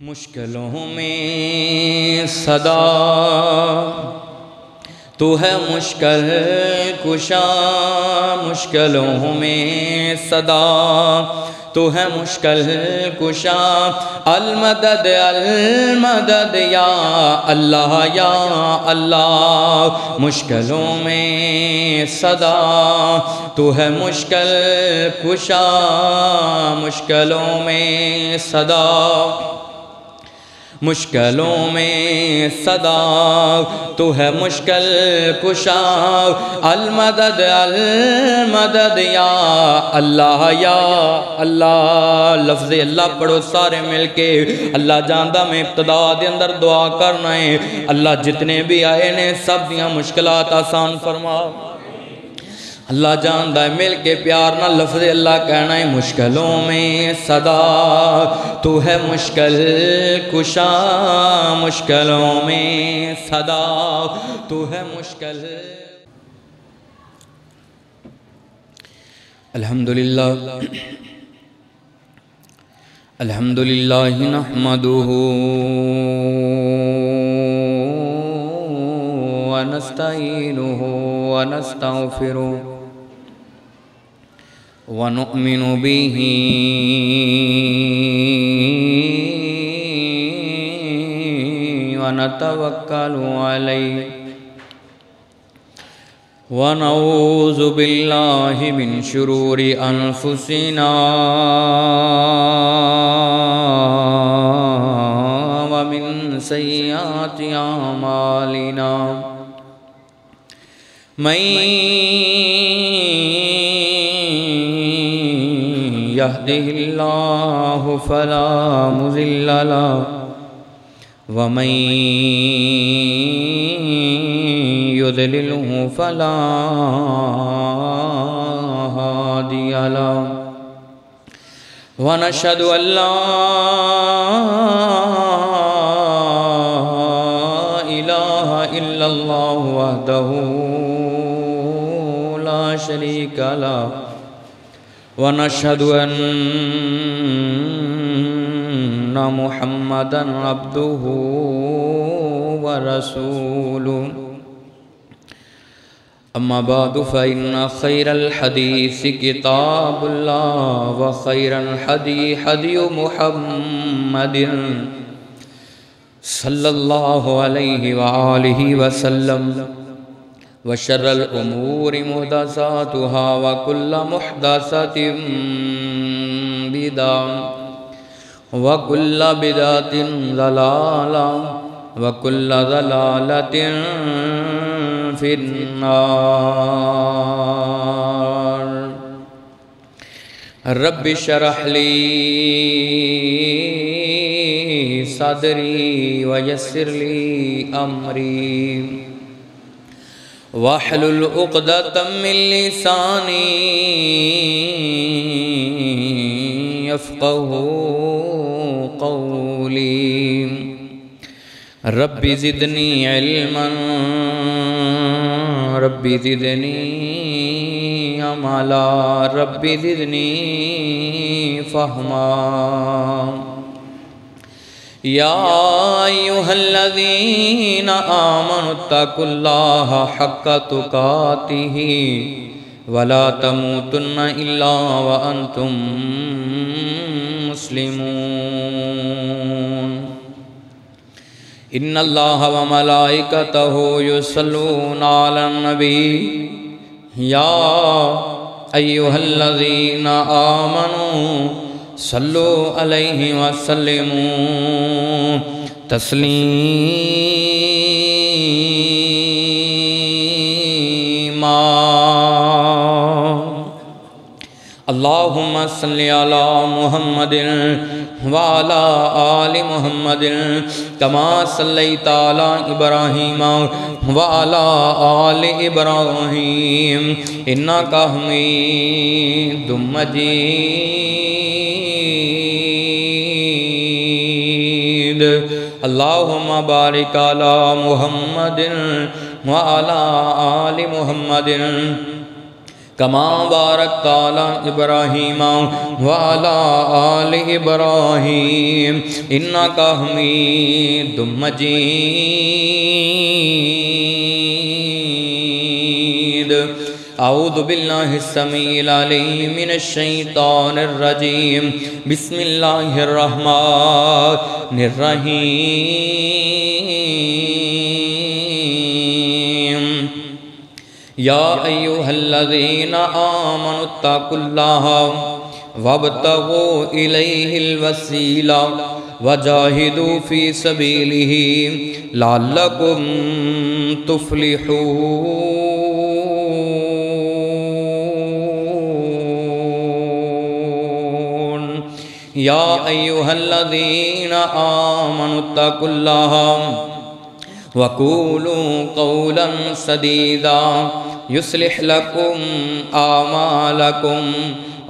مشکلوں میں صدا تو ہے مشکل کشا، مشکلوں میں صدا تو ہے مشکل کشا، المدد المدد یا اللہ یا اللہ، مشکلوں میں صدا تو ہے مشکل کشا، مشکلوں میں صدا، مشکلوں میں صدا تو ہے مشکل کشا، المدد المدد یا اللہ یا اللہ۔ لفظ اللہ پڑھو سارے مل کے، اللہ جاندہ میں ابتدا دے اندر دعا کرنا ہے، اللہ جتنے بھی آئے نے سب دیاں مشکلات آسان فرما۔ اللہ جاندہ ہے مل کے پیار نہ لفظ اللہ کہنا ہے، مشکلوں میں صدا تو ہے مشکل کشا، مشکلوں میں صدا تو ہے مشکل۔ الحمدللہ الحمدللہ نحمدہ ونستعینہ ونستغفرہ وَنُؤْمِنُ بِهِ وَنَتَوَكَّلُ عَلَيْهِ وَنَعُوذُ بِاللَّهِ مِنْ شُرُورِ أَنفُسِنَا وَمِنْ سَيِّئَاتِ أَعْمَالِنَا مَن يهده الله فلا مضل له ومن يضلله فلا هادي له ونشهد أن لا إله إلا الله وحده لا شريك له ونشهد أن محمدًا عبده ورسوله أما بعد فإن خير الحديث كتاب الله وخير الهدي هدي محمد صلى الله عليه وآله وسلم وشر الأمور محدثاتها وكل محدثة بدعة وكل بدعة ضلالة وكل ضلالة في النار رب اشرح لي صدري ويسر لي أمري واحلل عقدة من لساني يفقهوا قولي رب زدني علما رب زدني عملا رب زدني فهما يا أيها الذين آمنوا اتقوا الله حق تقاته ولا تموتن إلا وأنتم مسلمون إن الله وملائكته يصلون على النبي يا أيها الذين آمنوا صلوا عليه وسلموا تسليما اللهم صل على محمد وعلى آل محمد كما صليت على إبراهيم وعلى آل إبراهيم إنك حميد مجيد اللهم بارك على محمد وعلى آل محمد کما بارکت علی ابراہیم وعلی آل ابراہیم انک حمید مجید اعوذ باللہ السمیع العلیم من الشیطان الرجیم بسم اللہ الرحمن الرحیم یا ایہا الذین آمنوا اتقوا اللہ وابتغوا الیہ الوسیلہ وجاہدوا فی سبیلہ لعلکم تفلحون یا ایہا الذین آمنوا اتقوا اللہ وقولوا قولا سدیدا یصلح لکم اعمالکم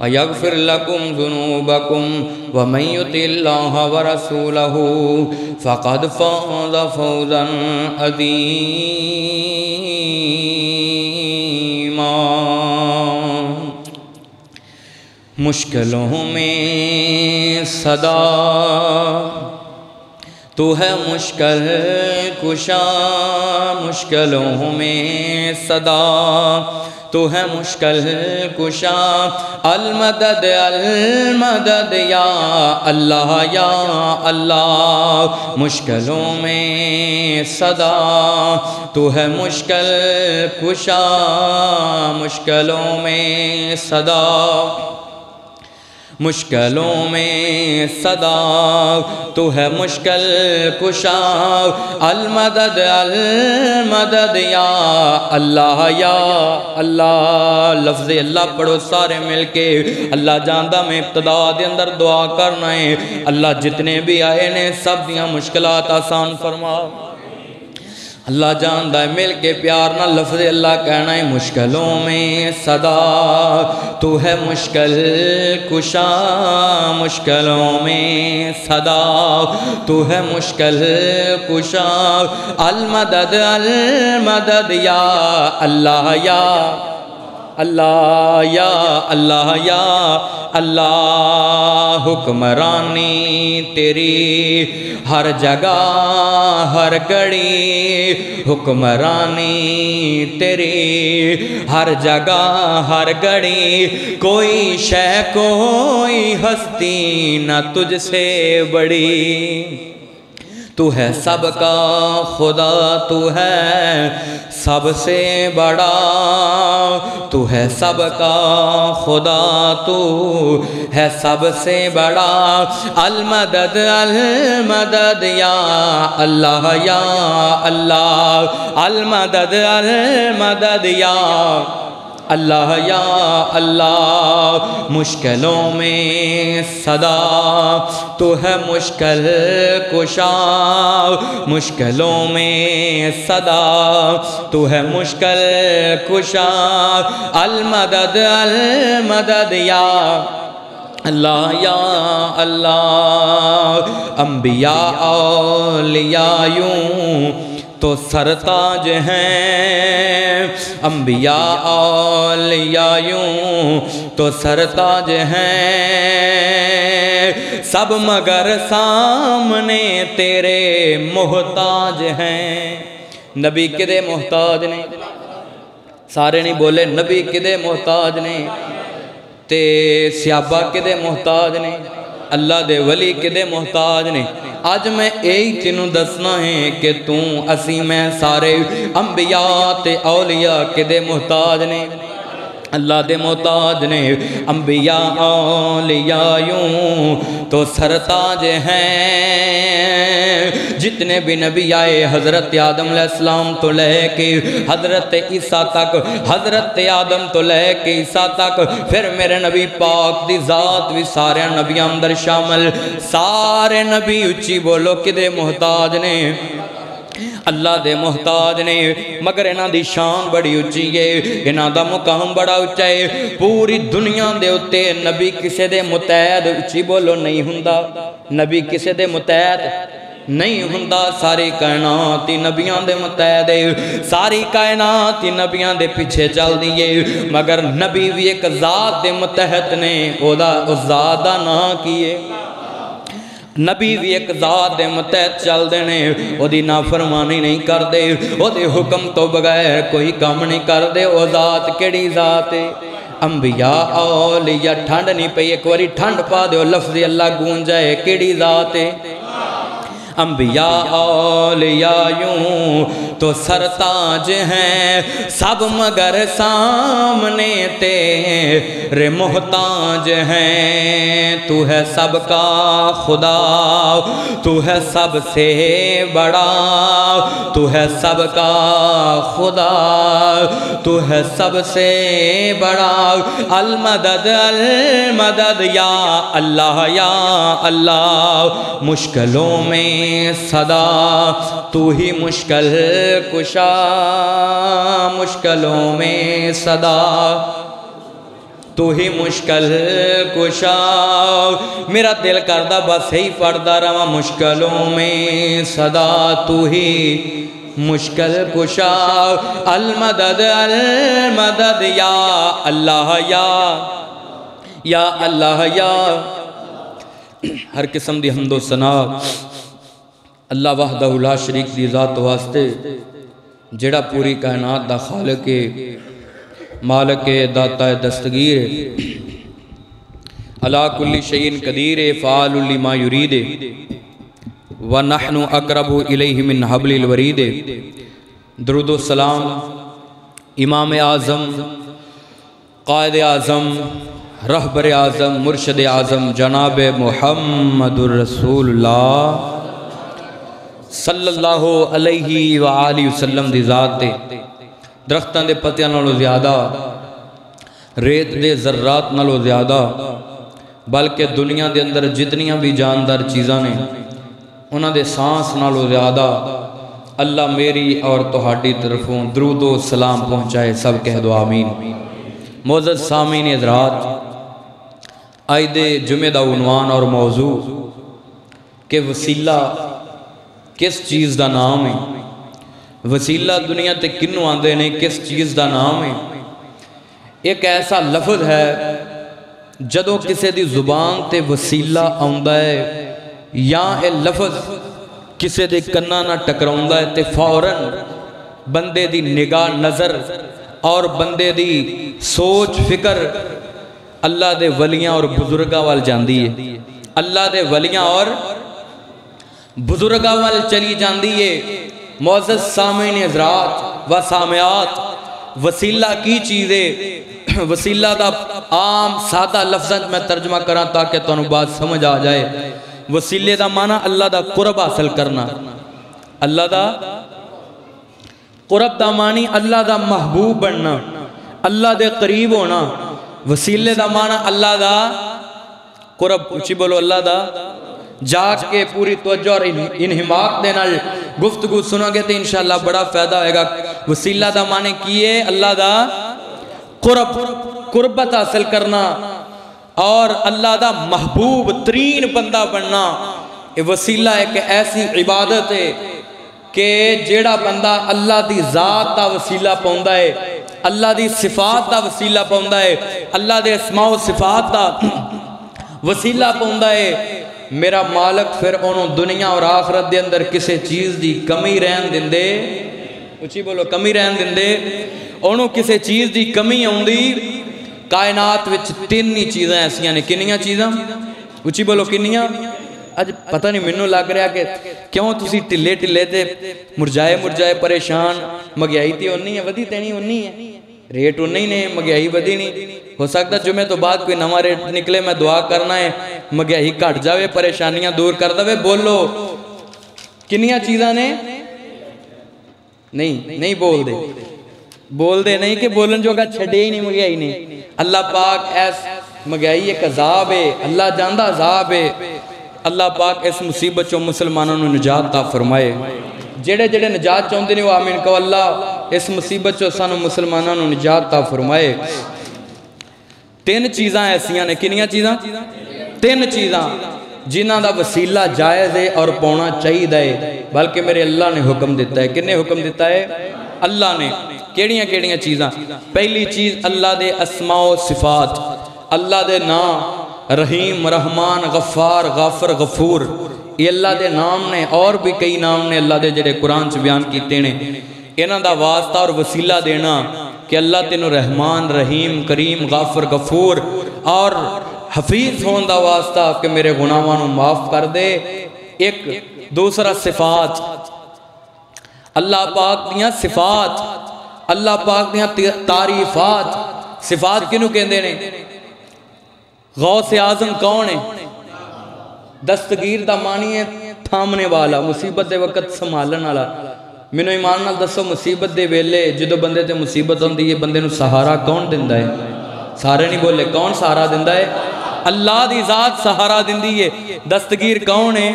ویغفر لکم ذنوبکم ومن یطع اللہ ورسولہ فقد فاز فوزا عظیما مشکلوں میں صدا تو ہے مشکل کشا مشکلوں میں صدا تو ہے مشکل کشا المدد المدد یا اللہ مشکلوں میں صدا تو ہے مشکل کشا مشکلوں میں صدا مشکلوں میں صدا تو ہے مشکل کشا المدد المدد یا اللہ لفظ اللہ پڑھو سارے مل کے اللہ جاندہ میں ابتدا دے اندر دعا کرنا ہے اللہ جتنے بھی آئے نے سب دیاں مشکلات آسان فرما اللہ جاندہ ہے مل کے پیار نہ لفظ اللہ کہنا ہے مشکلوں میں صدا تو ہے مشکل کشا مشکلوں میں صدا تو ہے مشکل کشا المدد المدد یا اللہ حکمرانی تیری ہر جگہ ہر گھڑی حکمرانی تیری ہر جگہ ہر گھڑی کوئی شے کوئی ہستی نہ تجھ سے بڑی تو ہے سب کا خدا تو ہے سب سے بڑا تو ہے سب کا خدا تو ہے سب سے بڑا المدد المدد یا اللہ المدد المدد یا اللہ مشکلوں میں صدا تو ہے مشکل کشا مشکلوں میں صدا تو ہے مشکل کشا المدد المدد یا اللہ انبیاء اولیاء یوں تو سرتاج ہیں انبیاء اولیاء یوں تو سرتاج ہیں سب مگر سامنے تیرے محتاج ہیں نبی کدے محتاج نے سارے نہیں بولے نبی کدے محتاج نے تے صحابہ کدے محتاج نے اللہ دے ولی کدے محتاج نے آج میں ایک تینوں دسنا ہے کہ توں اسی میں سارے انبیاء تے اولیاء کدے محتاج نے اللہ دے محتاج نے انبیاء اولیاء یوں تو سرتاج ہیں جتنے بھی نبی آئے حضرت آدم علیہ السلام تو لے کے حضرت عیسیٰ تک حضرت آدم تو لے کے عیسیٰ تک پھر میرے نبی پاک دی ذات بھی سارے نبی اندر شامل سارے نبی اچھی بولو کدے محتاج نے اللہ دے محتاج نے مگر انہاں دی شان بڑی اچھی ہے انہاں دا مقام بڑا اچھا ہے پوری دنیا دے اتے نبی کسے دے متحد اچھی بولو نہیں ہندہ نبی کسے دے متحد نہیں ہوندا ساری کائنات ہی نبیان دے متحد ہے ساری کائنات ہی نبیان دے پیچھے چل دیئے مگر نبی بھی ایک ذات دے متحد نے اس ذات دا نا کیے نبی بھی ایک ذات دے متحد چل دینے او دی نافرمانی نہیں کر دے او دی حکم تو بغیر کوئی کام نہیں کر دے او ذات کیڑی ذات ہے انبیاء اولیاء ٹھنڈ نہیں پئی ایک واری ٹھنڈ پا دے لفظ اللہ گون جائے کیڑی ذات ہے انبیاء اولیاء یوں تو سرتاج ہیں سب مگر سامنے تیرے محتاج ہیں تو ہے سب کا خدا تو ہے سب سے بڑا تو ہے سب کا خدا تو ہے سب سے بڑا المدد المدد یا اللہ مشکلوں میں صدا تو ہی مشکل کشا مشکلوں میں صدا تو ہی مشکل کشا میرا دل کردہ بس ہی پڑھتا رہا مشکلوں میں صدا تو ہی مشکل کشا المدد المدد یا اللہ یا اللہ یا ہر قسم دی حمد و ثنا اللہ وحدہ لا شریک دی ذات واسطے جڑا پوری کائنات دا خالق مالک داتا دستگیر علا کل شیء قدیر فعال لما یرید ونحن اقرب الیہ من حبل الورید درود و سلام امام اعظم قائد اعظم رہبر اعظم مرشد اعظم جناب محمد الرسول اللہ صلی اللہ علیہ وآلہ وسلم دی ذات دے درختان دے پتیاں نالو زیادہ ریت دے ذرات نالو زیادہ بلکہ دنیا دے اندر جتنیاں بھی جاندار چیزاں نے انہاں دے سانس نالو زیادہ اللہ میری اور تہاڈی طرفوں درود و سلام پہنچائے سب کہہ دو آمین معزز سامعین حضرات آئید جمعہ دا عنوان اور موضوع کہ وسیلہ کس چیز دا نام ہے وسیلہ دنیا تے کنوں آندے نے کس چیز دا نام ہے ایک ایسا لفظ ہے جدوں کسے دی زبان تے وسیلہ آندہ ہے یا اے لفظ کسے دے کنہ نہ ٹکراؤندہ ہے تے فوراً بندے دی نگاہ نظر اور بندے دی سوچ فکر اللہ دے ولیاں اور بزرگاں وال جاندی ہے اللہ دے ولیاں اور بزرگاں وال چلی جاندی ہے معزز سامعین حضرات و سامعات وسیلہ کی چیز ہے وسیلہ دا عام سادہ لفظاں میں ترجمہ کرا تاکہ تانوں بات سمجھ آ جائے وسیلے دا معنی اللہ دا قرب حاصل کرنا اللہ دا قرب دا معنی اللہ دا محبوب بننا اللہ دے قریب ہونا وسیلے دا معنی اللہ دا قرب اچھی بولو اللہ دا جاگ کے پوری توجہ اور انہماک دینا گفتگو سنو گے تو انشاءاللہ بڑا فائدہ ہوئے گا وسیلہ دا معنی کیے اللہ دا قربت حاصل کرنا اور اللہ دا محبوب ترین بندہ بننا یہ وسیلہ ایک ایسی عبادت ہے کہ جیڑا بندہ اللہ دی ذات دا وسیلہ پاؤندا ہے اللہ دی صفات دا وسیلہ پاؤندا ہے اللہ دے اسماء و صفات دا وسیلہ پاؤندا ہے میرا مالک پھر انہوں دنیا اور آخرت دے اندر کسے چیز دی کمی رہن دن دے اچھی بولو کمی رہن دن دے انہوں کسے چیز دی کمی ہوں دی کائنات وچ تینی چیزیں ایسیاں نے کنیاں چیزیں اچھی بولو کنیاں اج پتہ نہیں منو لگ رہا کہ کیوں تسی ٹلے ٹلے تے مرجائے پریشان مگیائی تی ہونی ہے ودی تینی ہونی ہے ریٹ ہونی نے مگیائی ودی نہیں ہو سکتا جمعہ تو بعد کوئی نواں ریٹ نکلے میں دعا کرنا ہے مگیائی کٹ جاوے پریشانیاں دور کر دوے بولو کنیاں چیزاں نے نہیں بول دے نہیں کہ بولن جو کا چھڑے ہی نہیں مگیائی نہیں اللہ پاک ایس مگیائی ایک عذاب ہے اللہ جاندہ عذاب ہے اللہ پاک اس مصیبت چو مسلمانوں نے نجات تا فرمائے جڑے جڑے نجات چاہتے ہیں وہ آمین کو اللہ اس مصیبت چو سانو مسلمانوں نے نجات تا فرمائے تین چیزاں ایسیاں نے کنیاں چیزاں تین چیزاں جنہ دا وسیلہ جائز ہے اور پونا چاہیے، بلکہ میرے اللہ نے حکم دیتا ہے۔ کنے حکم دیتا ہے؟ اللہ نے۔ کیڑیاں کیڑیاں چیزاں؟ پہلی چیز اللہ دے اسماء و صفات، اللہ دے نام رحیم، رحمان، غفار، غافر، غفور، یہ اللہ دے نام نے، اور بھی کئی نام نے اللہ دے جڑے قرآن سے بیان کیتے ہیں۔ انہاں دا واسطہ اور وسیلہ دینا کہ اللہ تینوں رحمان، رحیم، کریم، غافر، غفور اور حفیظ ہون دا واسطہ کہ میرے گناہاں نوں معاف کر دے۔ ایک دوسرا صفات، اللہ پاک دیاں صفات، اللہ پاک دیاں تعریفات۔ صفات کنوں کہندے نے؟ غوث اعظم کون ہے؟ دستگیر دا معنی ہے تھامنے والا، مصیبت دے وقت سنبھالن والا۔ مینوں ایمان نال دسو، مصیبت دے ویلے جدوں بندے تے مصیبت ہوندی ہے، بندے نوں سہارا کون دیندا ہے؟ سارے نہیں بولے، کون سہارا دیندا ہے؟ اللہ دی ذات سہارا دیندی ہے۔ دستگیر کون ہے؟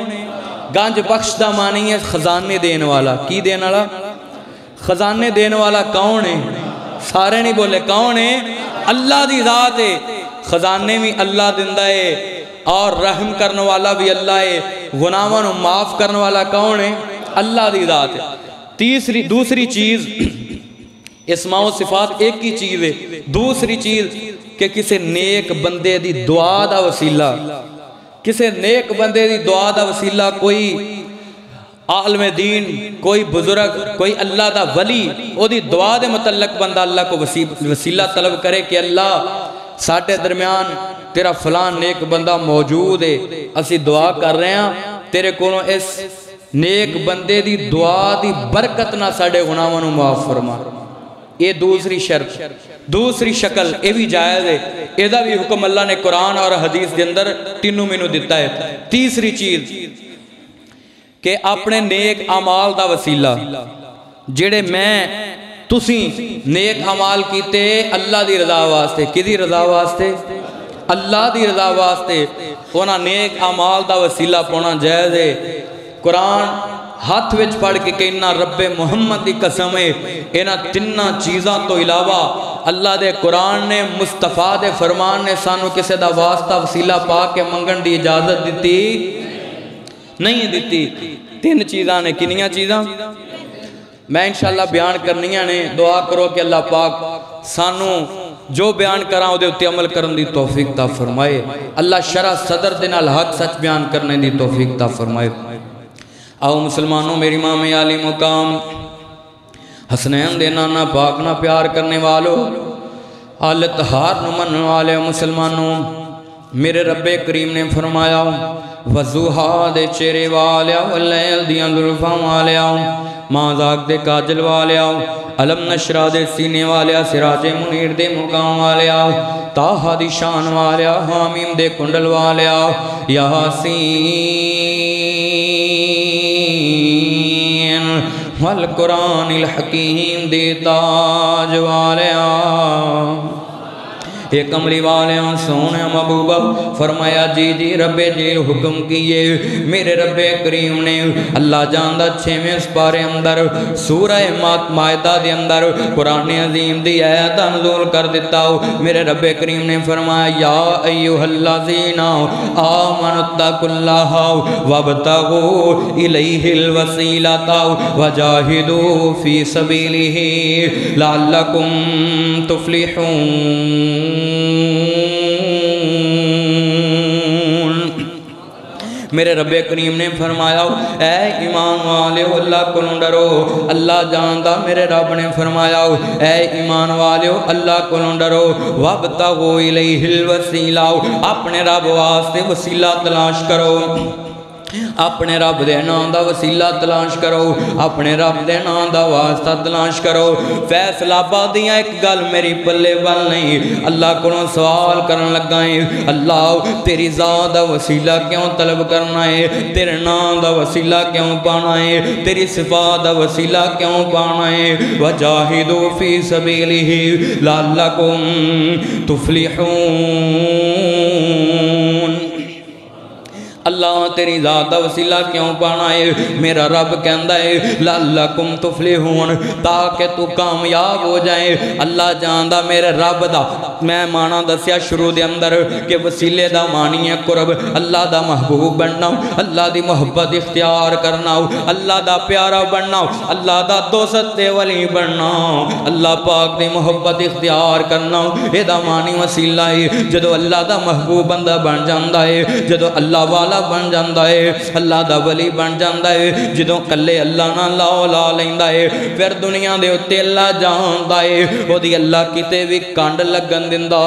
گنج بخش دا معنی ہے خزانے دین والا۔ کی دین والا؟ خزانے دین والا کون ہے؟ سارے نہیں بولے، کون ہے؟ اللہ دی ذات ہے۔ خزانے بھی اللہ دیندا ہے اور رحم کرنے والا بھی اللہ ہے۔ گناہاں نوں معاف کرنے والا کون ہے؟ اللہ دی ذات ہے۔ دوسری چیز، اسماء و صفات ایک ہی چیز ہے۔ دوسری چیز کہ کسے نیک بندے دی دعا دا وسیلہ، کسے نیک بندے دی دعا دا وسیلہ، کوئی عالم دین، کوئی بزرگ، کوئی اللہ دا ولی، او دی دعا دے متعلق بندہ اللہ کو وسیلہ طلب کرے کہ اللہ ساٹھے درمیان تیرا فلان نیک بندہ موجود ہے، اسی دعا کر رہے ہیں، تیرے کونوں اس نیک بندے دی دعا دی برکت نہ ساڑے گناہاں نوں معاف فرما۔ یہ دوسری شرط، دوسری شکل، یہ بھی جائز ہے۔ یہ بھی حکم اللہ نے قرآن اور حدیث کے اندر تینوں مینوں دیتا ہے۔ تیسری چیز کہ اپنے نیک اعمال دا وسیلہ، جڑے میں تسی نیک اعمال کیتے اللہ دی رضا واسطے، کدی رضا واسطے؟ اللہ دی رضا واسطے، انہاں نیک اعمال دا وسیلہ پونا جائز ہے۔ قرآن ہاتھ وچ پڑھ کے کہنا رب محمد دی قسم ہے، انہاں تنہ چیزاں تو علاوہ اللہ دے قرآن نے، مصطفیٰ دے فرمان نے سانو کسے دا واسطہ وسیلہ پا کے منگن دی اجازت دیتی نہیں دیتی۔ تین چیزاں نے، کنیاں چیزاں؟ میں انشاءاللہ بیان کرنیاں نے۔ دعا کرو کہ اللہ پاک سانو جو بیان کراں او دے اتے عمل کرن دی توفیق عطا فرمائے۔ اللہ شرع صدر دے نال حق سچ بیان کرنے دی توفیق عطا فرمائے۔ آؤ مسلمانوں، میری امام عالی مقام حسنین دے نانا پاک نہ پیار کرنے والو، آل طہار نو مننے والے مسلمانوں، میرے رب کریم نے فرمایا وضحا دے چہرے والیا، واللیل دیاں زلفاں والیا، مازاق دے کاجل والیا، علم نشرہ دے سینے والیا، سراج منیر دے مقام والیا، تاہا دی شان والیا، حامیم دے کنڈل والیا، یاسین والقرآن الحکیم دے تاج والیا، ایک کملی والے سونے محبوبہ فرمایا جی جی رب جی حکم کیے میرے رب کریم نے۔ اللہ جاندہ 6ویں سپارے اندر سورہ مائدہ دے اندر قرآن عظیم دی آیت نزول کر دیتا ہو۔ میرے رب کریم نے فرمایا یا ایوہ الذین آمنوا اتقوا اللہ وابتغوا الیہ الوسیلۃ وجاہدوا فی سبیلہ لعلکم تفلحون۔ میرے رب کریم نے فرمایا اے ایمان والے اللہ کو ڈرو، اللہ جاندہ۔ میرے رب نے فرمایا اے ایمان والے اللہ کو ڈرو، وابتغوا الیہ الوسیلہ، اپنے رب واسطے وسیلہ تلاش کرو، اپنے رب دے نام دا وسیلہ تلاش کرو، اپنے رب دے نام دا واسطہ تلاش کرو۔ فیصلہ آبادیاں ایک گل میری پلے بل نہیں، اللہ کو سوال کرن لگائیں اللہ تیری ذات دا وسیلہ کیوں طلب کرنا ہے، تیرے نام دا وسیلہ کیوں پانا ہے، تیری صفات دا وسیلہ کیوں پانا ہے۔ وجاہدوا فی سبیلہ لعلکم تفلحون۔ اللہ تیری ذات دا وسیلہ کیوں پانا ہے؟ میرا رب کہندا ہے لعلکم تفلحون، تاکہ تو کامیاب ہو جائے۔ اللہ جاندا میرے رب دا میں مانا دسیا شروع دے اندر کہ وسیلے دا معنی ہے قرب، اللہ دا محبوب بننا، اللہ دی محبت اختیار کرنا، اللہ دا پیارا بننا، اللہ دا دوست دے ولی بننا، اللہ پاک دی محبت اختیار کرنا، اے دا معنی وسیلہ ہے۔ جدو اللہ دا محبوب بندہ بن جاندا ہے، جدو اللہ والا بن جاندا ہے، اللہ دا ولی بن جاندا ہے، جدو کلے اللہ نہ لا لیندا ہے، پھر دنیا دے اتے اللہ جاندا ہے او دی اللہ کتے بھی کانڈ لگن دیندا،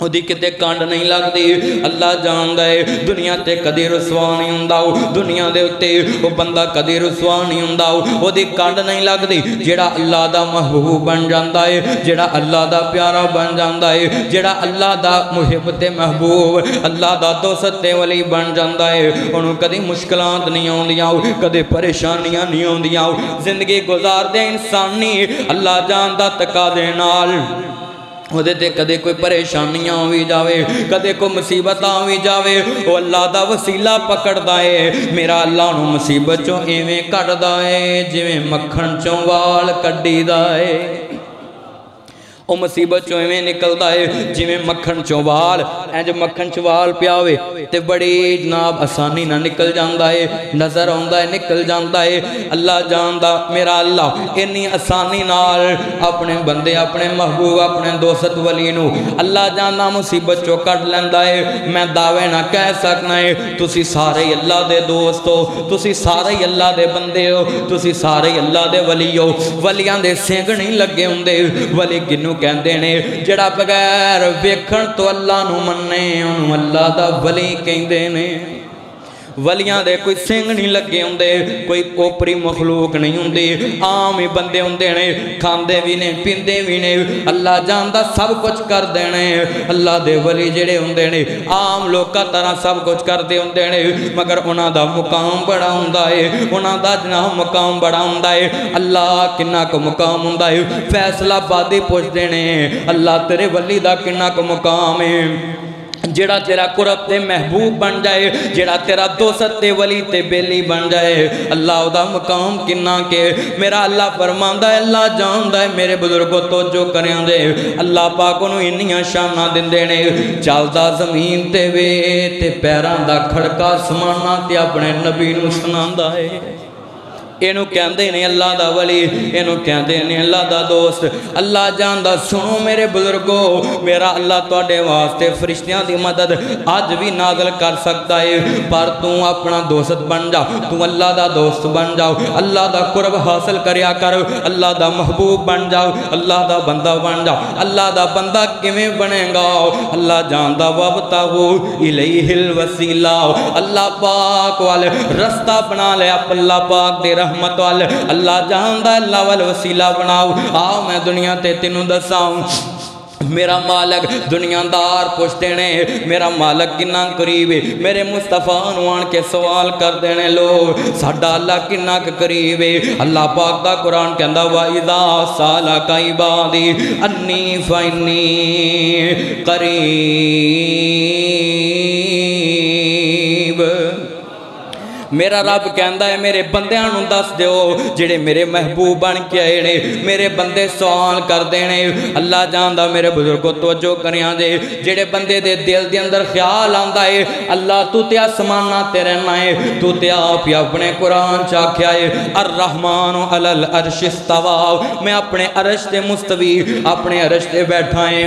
او دی کتے کانڈ نہیں لگ دی۔ اللہ جاندا ہے دنیا تے کدی رسوا نہیں ہوندا، دنیا دے اتے او بندہ کدی رسوا نہیں ہوندا، او دی کانڈ نہیں لگ دی۔ جیڑا اللہ دا محبوب بن جاندا ہے، جیڑا اللہ دا پیارا بن جاندا ہے، جیڑا اللہ دا محب تے محبوب، اللہ دا دوست تے ولی بن جاندا ہے، انہوں کدی مشکلات نہیں ہوندیاں، کدی پریشانیاں نہیں ہوندیاں، زندگی گزار دے انسانی اللہ جاندا تقاضے نال ودے تے کدے کوئی پریشانیاں ہوئی جاوے، کدے کوئی مصیبت ہوئی جاوے، وہ اللہ دا وسیلہ پکڑ دائے، میرا اللہ نو مصیبت چوں ایویں کٹ دائے جویں مکھن چوں وال کڈی دائے، او مصیبت چوں ایویں نکلدا ہے جویں مکھن چوں وال، انج مکھن چوں وال پیا ہوئے تے بڑی جناب آسانی نہ نکل جاندا ہے، نظر آوندا ہے نکل جاندا ہے۔ اللہ جاندا میرا اللہ اتنی آسانی نال اپنے بندے، اپنے محبوب، اپنے دوست ولی نو اللہ جاندا مصیبت چوں کڈ لیندا ہے۔ میں دعوے نہ کہہ سکنا ہے تسی سارے اللہ دے دوست ہو، تسی سارے اللہ دے بندے ہو، تسی سارے اللہ دے ولی ہو، ولیاں دے سنگ نہیں لگے ہوندے، ولی کنوں کہندے نے جڑا بغیر ویکھن تو اللہ نو مننے انہوں اللہ دا ولی کہندے نے۔ ولیاں دے کوئی سنگ نہیں لگے ہوندے، کوئی اوپری مخلوق نہیں ہوندی، عام ہی بندے ہوندے نے، کھاندے بھی نے پیندے بھی نے، اللہ جاندا سب کچھ کر دینے۔ اللہ دے ولی جڑے ہوندے نے عام لوکاں طرح سب کچھ کر دے ہوندے نے، مگر انہاں دا مقام بڑا ہوندا ہے، انہاں دا جناب مقام بڑا ہوندا ہے۔ اللہ کنا کو مقام ہوندا ہے، فیصلہ بادی پوچھ دینے اللہ تیرے ولی دا کنا کو مقام ہے، جڑا تیرا قرب تے محبوب بن جائے، جڑا تیرا دوست تے ولی تے بیلی بن جائے، اللہ دا مقام کنا کے۔ میرا اللہ فرماندا ہے اللہ جاندا ہے میرے بزرگوں تو جو کریاں دے، اللہ پاک انہوں انیاں شانہ دن دینے، چالدہ زمین تے وے تے پیران دا کھڑکا سمانا تے اپنے نبی نو سناندا ہے۔ اینو کہندے نے اللہ دا ولی، اینو کہندے نے اللہ دا دوست۔ اللہ جاندا سنو میرے بزرگو، میرا اللہ تواڈے واسطے فرشتیاں دی مدد آج بھی نازل کر سکتا ہے، پر تو اپنا دوست بن جا، تو اللہ دا دوست بن جاؤ، اللہ دا قرب حاصل کریا کر، اللہ دا محبوب بن جاؤ، اللہ دا بندہ بن جاؤ۔ اللہ دا بندہ کیویں بنے گا؟ اللہ جاندا وابتغوا الیہ الوسیلہ، اللہ پاک والے رستہ بنا لے، اللہ پاک دے رحمت والے اللہ جاندا اللہ والے وسیلہ بناؤ۔ آؤ میں دنیا تے تینوں دساؤں میرا مالک دنیا دار پوچھتے نے میرا مالک کنا قریب ہے، میرے مصطفیٰ نوان کے سوال کر دینے لوگ ساڈا اللہ کنا قریب ہے۔ اللہ پاک دا قرآن کہندا وَإِذَا سَأَلَكَ عِبَادِي أَنِّي فَإِنِّي قریب۔ میرا رب کہندا ہے میرے بندیاں نوں دس دیو جڑے میرے محبوب بن کے آئے نے، میرے بندے سوال کر دینے۔ اللہ جاندا میرے بزرگوں توجہ کریاں دے، جڑے بندے دے دل دے اندر خیال آندا ہے اللہ تو تے آسماناں تے رہنا ہے، تو تے آپ ہی اپنے قرآن چ آکھیا ہے الرحمن علی العرش استوى، میں اپنے عرش تے مستوی اپنے عرش تے بیٹھا ہے،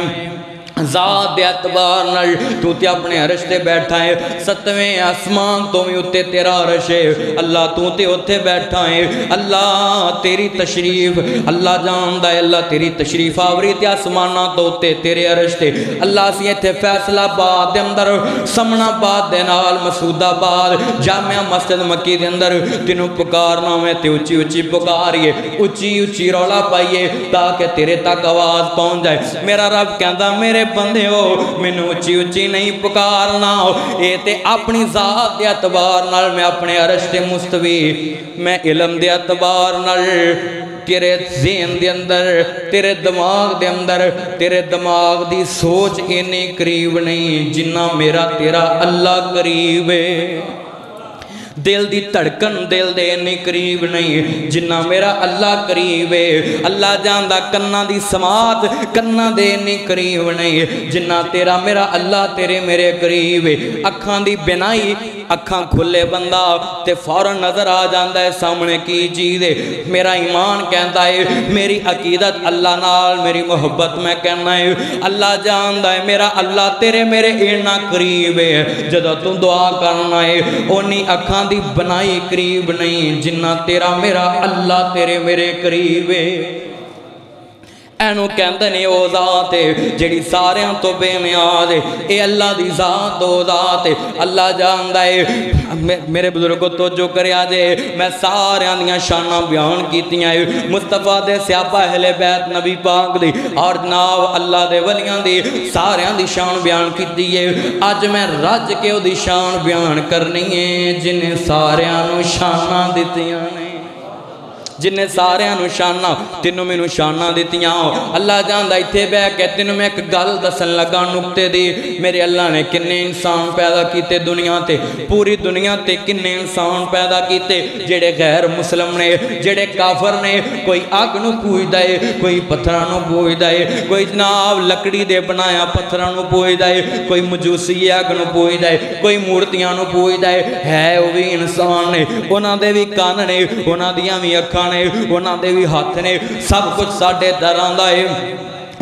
ذات دے اعتبار نال تو تے اپنے عرش تے بیٹھا ہے، ستویں آسمان تو بھی اتے تیرا عرش ہے، اللہ تو تے اتے بیٹھا ہے۔ اللہ تیری تشریف اللہ جاندا ہے، اللہ تیری تشریف آوری تے آسماناں تو تے تیرے عرش تے۔ اللہ سی ایتھے فیصلہ آباد دے اندر سمن آباد دے نال مسعود آباد جامعہ مسجد مکی دے اندر تینوں پکارنا میں تے اچھی اچھی پکاریے، اچھی اچھی رولا پائیے تاکہ تیرے تک آواز پہنچ جائے۔ میرا رب کہندا میرے بندے ہو مینوں اچھی اچھی نہیں پکارنا، اے تے اپنی ذات دے اعتبار نال میں اپنے عرش تے مستوی، میں علم دے اعتبار نال تیرے ذہن دے اندر تیرے دماغ دے اندر تیرے دماغ دی سوچ اینی قریب نہیں جنہ میرا تیرا اللہ قریب ہے دل دی دھڑکن دل دے انی قریب نہیں جنہ میرا اللہ قریب ہے اللہ جاندہ کنہ دی سماعت کنہ دے انی قریب نہیں جنہ تیرا میرا اللہ تیرے میرے قریب ہے اکھاں دی بنائی اکھاں کھلے بندہ تے فوراں نظر آ جاندہ ہے سامنے کی چیز ہے میرا ایمان کہندا ہے میری عقیدت اللہ نال میری محبت میں کہنا ہے اللہ جاندہ ہے میرا اللہ تیرے میرے اینا قریب ہے جدو تو دعا کرنا ہے اونی اکھاں دی بنائی قریب نہیں جنہ تیرا میرا اللہ تیرے میرے قریب ہے اینو کہندے نے او ذات ہے جڑی ساریاں تو بے نیاز ہے اے اللہ دی ذات او ذات ہے اللہ جاندا ہے میرے بزرگوں توجہ کریا جے میں ساریاں دیاں شاناں بیان کیتیاں مصطفیٰ دے صحابہ اہل بیت نبی پاک دی اور جناب اللہ دے ولیاں دی ساریاں دی شان بیان کیتی ہے اج میں رج کے او دی شان بیان کرنی ہے جنہیں ساریاں نو شاناں دتیاں نے جنہیں سارے انو شانہ تینوں میں نو شانہ دیتیاں اللہ جاندہ ایتھے بے کہ تینوں میں ایک گل دسن لگا نکتے دی میرے اللہ نے کنے انسان پیدا کیتے دنیا تے پوری دنیا تے کنے انسان پیدا کیتے جڑے غیر مسلم نے جڑے کافر نے کوئی آگ نو پوئی دائے کوئی پتھرانو پوئی دائے کوئی جناب لکڑی دے بنایا پتھرانو پوئی دائے کوئی مجوسی آگ نو پوئی دائے کوئی مورتیاں نو پوئی دائے ہے وہ بھی انسان نے انہاں دے بھی کان نے انہاں دیاں بھی اکھاں نے انہاں دے بھی ہاتھ نے سب کچھ ساڑھے دران دائے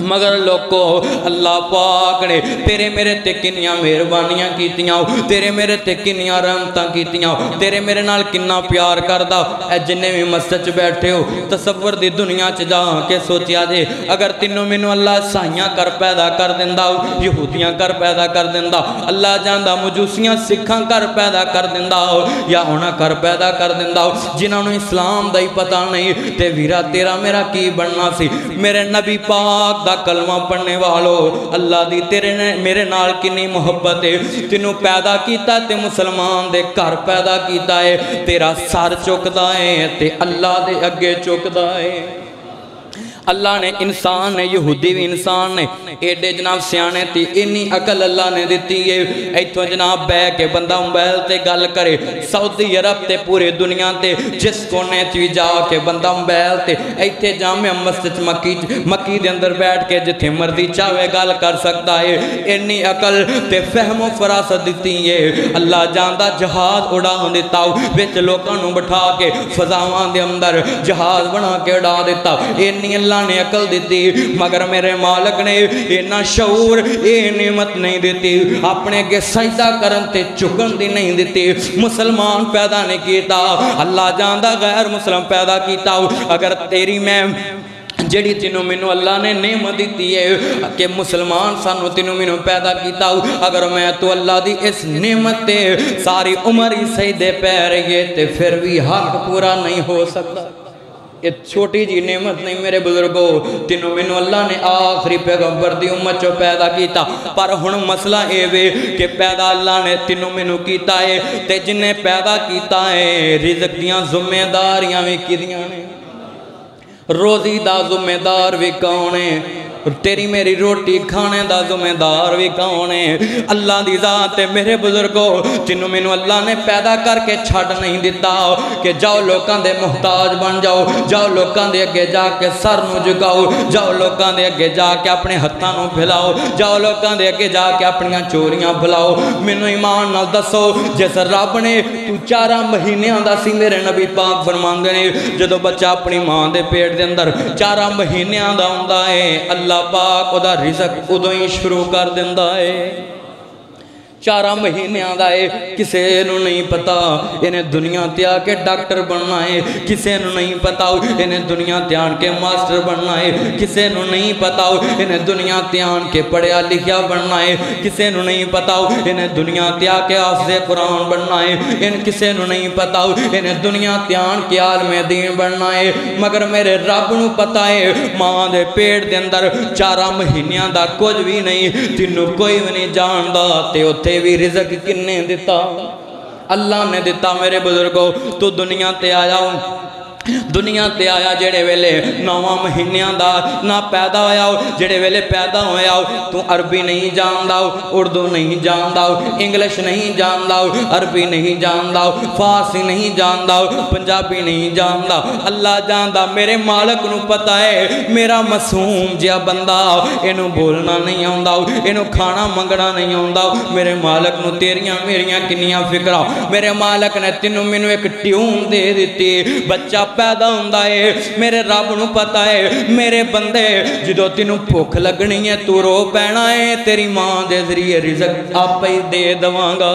مگر لوگو اللہ پاک نے تیرے میرے تے کنیاں مہربانیاں کیتیاں تیرے میرے تے کنیاں رحمتاں کیتیاں تیرے میرے نال کننا پیار کردہ اے جنہیں بھی مسجد بیٹھے ہو تصور دی دنیا چ جا کے سوچیا جے اگر تینوں مینوں اللہ سائیاں کر پیدا کر دیندہ یہودیاں کر پیدا کر دیندہ اللہ جاندہ مجوسیاں سکھاں کر پیدا کر دیندہ یا ہونا کر پیدا کر دیندہ جنہوں نے اسلام دا ہی پتہ نہیں تے ویرا تیرا میرا کی بننا سی میرے نبی پاک دا کلمہ پڑھنے والو اللہ دی تیرے میرے نال کنی محبت ہے تینوں پیدا کیتا تے مسلمان دے گھر پیدا کیتا ہے تیرا سر چکدا ہے تے اللہ دے اگے چکدا ہے اللہ نے انسان نے یہودی بھی انسان نے ایڈے جناب سیانے تھی انی عقل اللہ نے دیتی ہے ایتھوں جناب بے کے بندہ موبائل تے گل کرے سعودی عرب تے پورے دنیا تے جس کونے چوی جا کے بندہ موبائل تے ایتھے جامع مسجد مکی دے اندر بیٹھ کے جتھے مرضی چاہے گل کر سکتا ہے انی عقل تے فہم و فراست دیتی ہے اللہ جاندہ جہاز اڑا دیتا ہو وچ لوکاں نو بٹھا کے فضاواں دے اندر جہاز بنا کے اڑا دیتا انی اللہ نے عقل دیتی مگر میرے مالک نے اینا شعور اے نعمت نہیں دیتی اپنے کے سجدہ کرن تے چکن دی نہیں دیتی مسلمان پیدا نہیں کیتا اللہ جاندہ غیر مسلم پیدا کیتا اگر تیری میں جڑی تینوں منو اللہ نے نعمت دیتی ہے کہ مسلمان سانو تینوں منو پیدا کیتا اگر میں تو اللہ دی اس نعمت تے ساری عمر ہی سجدے پہ رہے تے پھر بھی حق پورا نہیں ہو سکتا یہ چھوٹی جی نعمت نہیں میرے بزرگوں تینوں منو اللہ نے آخری پیغمبر دی امت چو پیدا کیتا پر ہن مسئلہ اے وے کہ پیدا اللہ نے تینوں منو کیتا ہے تے جنہیں پیدا کیتا ہے رزق دیاں ذمہ داریاں بھی کیدیاں نے روزی دا ذمہ دار بھی کون ہے تیری میری روٹی کھانے دا ذمہ دار بھی کون ہے اللہ دی ذات ہے میرے بزرگوں تینوں مینوں اللہ نے پیدا کر کے چھڑ نہیں دیتا کہ جاؤ لوکاں دے محتاج بن جاؤ جاؤ لوکاں دے اگے جا کے سر نو جھکاؤ جاؤ لوکاں دے اگے جا کے اپنے ہتھاں نو پھیلاؤ جاؤ لوکاں دے اگے جا کے اپنیاں چوریاں بھلاؤ مینوں ایمان نال دسو جس رب نے تو 4 مہینیاں دا سی میرے نبی پاک فرماندے نے جدوں بچہ اپنی ماں دے پیٹ دے اندر 4 مہینیاں دا ہوندا ہے اللہ پاک دا رزق ادو ہی شروع کر دیندہ ہے 4 مہینے آدھا ہے کسے نو نہیں پتا انہیں دنیا تیا کے ڈاکٹر بننا ہے کسے نو نہیں پتا انہیں دنیا تیان کے ماسٹر بننا ہے کسے نو نہیں پتا انہیں دنیا تیان کے پڑھیا لکھیا بننا ہے کسے نو نہیں پتا انہیں دنیا تیا کے حافظ قرآن بننا ہے ان کسے نو نہیں پتا انہیں دنیا تیان کے عالم دین بننا ہے مگر میرے رب نو پتا ہے ماں دے پیٹ دے اندر 4 مہینیاں دا کچھ بھی نہیں تینوں کوئی بھی نہیں جاندہ تے ہوتے بھی رزق کنے دیتا اللہ نے دیتا میرے بزرگوں تو دنیا تے آیا دنیا تے آیا جڑے ویلے 9 مہینیاں دا نہ پیدا ہویا ہو، جڑے ویلے پیدا ہویا ہو تو عربی نہیں جاندا ہو، اردو نہیں جاندا ہو، انگلش نہیں جاندا ہو، عربی نہیں جاندا ہو، فارسی نہیں جاندا ہو، پنجابی نہیں جاندا، اللہ جاندا میرے مالک نو پتہ ہے میرا معصوم جیا بندہ اینو بولنا نہیں آندا، اینو کھانا منگنا نہیں آندا، میرے مالک نو تیریاں میریاں کنیاں فکرہ، میرے مالک نے تینوں مینوں ایک ٹیون دے دیتی، بچہ پیدا ہوندا ہے، میرے رب نو پتہ ہے میرے بندے جدو تینوں بھوک لگنی ہے تو رو پینا ہے، تیری ماں دے ذریعے رزق آپ ہی دے دوانگا۔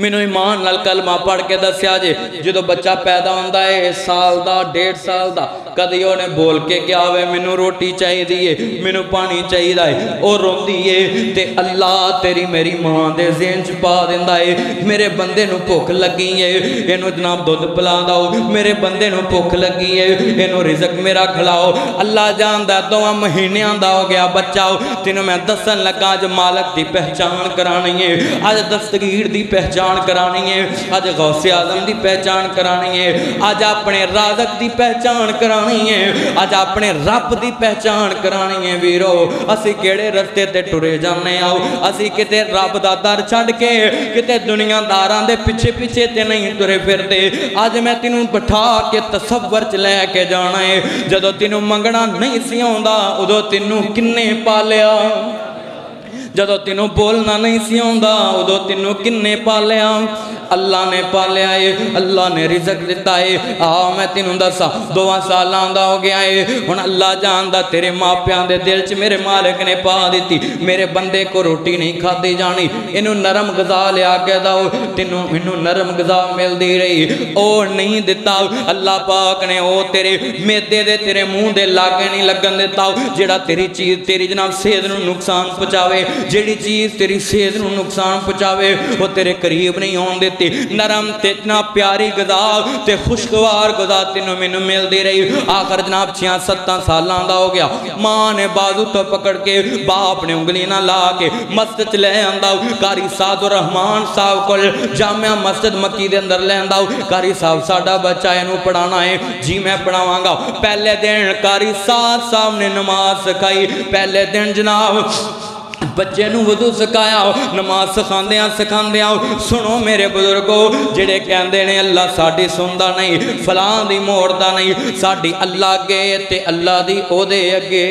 مینوں ایمان نال کلمہ پڑھ کے دسیا جے جدو بچہ پیدا ہوندا ہے 1 سال دا 1.5 سال دا کدی اونے بول کے کیا ہوئے مینوں روٹی چاہیے دیئے مینوں پانی چاہیے دائے او روندی ہے تے اللہ تیری میری ماں دے ذہن چ پا دیندا ہے میرے بندے نو بھوک لگی ہے اینو جناب دودھ پلا داؤ، میرے بندے نو بھوک لگی ہے اینو رزق میرا کھلاؤ، اللہ جاندا 2 مہینیاں دا ہو گیا بچہ تینوں میں دسن لگا اج مالک دی پہچان کرانی ہے، اج دستگیر دی پہچان کرانی ہے، آج غوث اعظم دی پہچان کرانی ہے، آج اپنے رازق دی پہچان کرانی ہے، آج اپنے رب دی پہچان کرانی ہے۔ ویرو اسی کیڑے رستے تے ٹرے جانے آؤ، اسی کتے رب دا در چھڑ کے کتے دنیا داران دے پیچھے پیچھے تے نہیں ٹرے پھرتے۔ آج میں تینوں بٹھا کے تصور چ لے کے جانا ہے، جدو تینوں منگنا نہیں سی ہوندا ادو تینوں کنے پالیا، جدو تینوں بولنا نہیں سی ہوندا ادو تینوں کنے پالیا، اللہ نے پالیا ہے، اللہ نے رزق دیتا ہے۔ میں تینوں دسا 2 سالاں دا ہو گیا ہے ہن اللہ جاندا تیرے ماپیاں دے دل چ میرے مالک نے پا دیتی میرے بندے کو روٹی نہیں کھادی جانی، اینوں نرم غذا لیا کے داؤ، تینوں اینوں نرم غذا ملدی رہی، او نہیں دیتا اللہ پاک نے او تیرے میدے دے تیرے منہ دے لاگے نہیں لگن دیتا جیڑا تیری چیز تیری جناب صحت نوں نقصان پہنچاوے، جیڑی چیز تیری صحت نوں نقصان پہنچاوے وہ تیرے قریب نہیں ہون دیتی، نرم تے اتنا پیاری غذا تے خوشگوار غذا تینوں مینوں مل دی رہی۔ آخر جناب 6-7 سالاں دا ہو گیا، ماں نے بازو تو پکڑ کے باپ نے انگلی نہ لا کے مسجد لے آندا، قاری سعد الرحمان صاحب کول جامعہ مسجد مکی دے اندر لے آندا، قاری صاحب ساڈا بچہ اینوں پڑھانا ہے، جی میں پڑھاواں گا۔ پہلے دن قاری صاحب نے نماز سکھائی، پہلے دن جناب بچے نو وضو سکھایا، نماز سکھاندیاں سنو میرے بزرگو جڑے کہندے نے اللہ ساڈی سندا نہیں فلاں دی موڑدا نہیں، ساڈی اللہ اگے تے اللہ دی او دے اگے۔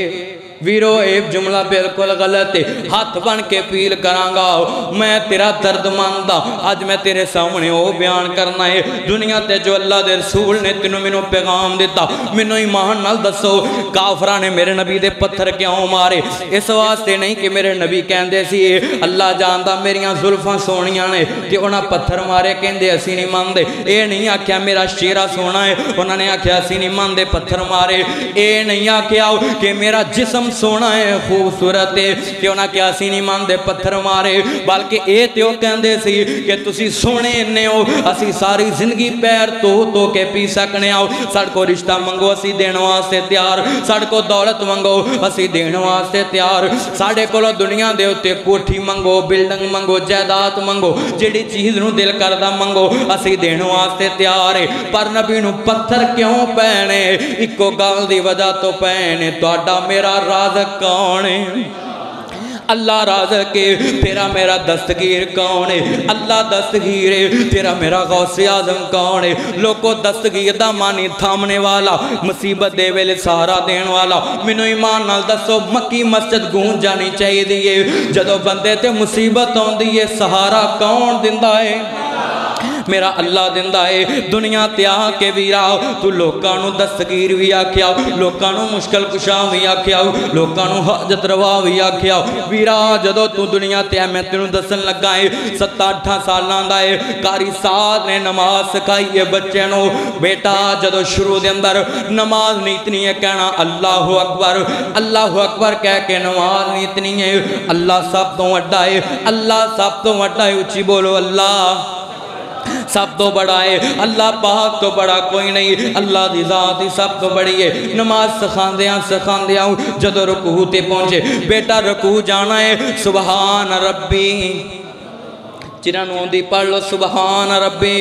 ویرو ایک جملہ بالکل غلط ہے، ہاتھ بن کے اپیل کرانگا میں تیرا درد ماندا، آج میں تیرے سامنے وہ بیان کرنا ہے دنیا تے جو اللہ دے رسول نے تینوں مینوں پیغام دیتا، مینوں ایمان نال دسو کافراں نے میرے نبی دے پتھر کیوں مارے؟ اس واسطے نہیں کہ میرے نبی کہندے سی اللہ جاندا میریاں زلفاں سونیاں نے تے انہاں پتھر مارے کہندے اسی نہیں ماندے، اے نہیں آکھیا میرا شیرہ سونا ہے انہاں نے آکھیا اسی نہیں ماندے پتھر مارے، اے نہیں آکھیا کہ میرا جسم سونا ہے خوبصورت ہے کہ انہاں کیا سی نہیں ماندے پتھر مارے، بلکہ اے تیو کہندے سی کہ تسی سونے انہیں ہو اسی ساری زندگی پیر تو کے پی سکنے آؤ، ساڑھ کو رشتہ منگو اسی دین واسطے تیار، ساڑھ کو دولت منگو اسی دین واسطے تیار، ساڑھے کو دنیا دے ہوتے کوٹھی منگو بلڈنگ منگو جائیداد منگو جیڑی چیز نو دل کردہ منگو اسی دین واسطے تیار ہے، پر نبی نو پتھر کیوں پہنے؟ اکو گال دی وجہ تو پہنے توڑا میرا رازق کون ہے؟ اللہ رازق ہے، تیرا میرا دستگیر کون ہے؟ اللہ دستگیر ہے، تیرا میرا غوث اعظم کون ہے؟ لوگو دستگیر دا مانی تھامنے والا، مصیبت دے ویلے سہارا دین والا، مینوں ایمان نال دسو مکی مسجد گونج جانی چاہیے دیئے جدو بندے تے مصیبت ہون دیئے سہارا کون دندہ ہے؟ میرا اللہ دندہ ہے۔ دنیا تیا کے ویراؤ تو لوکانو دستگیر بھی آکھیاؤ، لوکانو مشکل کشاں بھی آکھیاؤ، لوکانو حاجت روا بھی آکھیاؤ، ویرا جدو تو دنیا تیا میں تینوں دسن لگائے 7-8 سالان دائے قاری سعد نے نماز سکھائی ہے بچے نو، بیٹا جدو شروع دے اندر نماز نہیں اتنی ہے کہنا اللہ اکبر کہہ کے نماز نہیں اتنی ہے، اللہ سب تو وڈا ہے، اللہ سب تو وڈا ہے، اچھی بولو اللہ سب تو بڑا ہے، اللہ پاک تو بڑا کوئی نہیں، اللہ دی ذات ہی سب تو بڑی ہے۔ نماز سکھاندیاں جدو رکوع تے پہنچے بیٹا رکوع جانا ہے سبحان ربی، جنہاں نوں دی پڑھ لو سبحان ربی،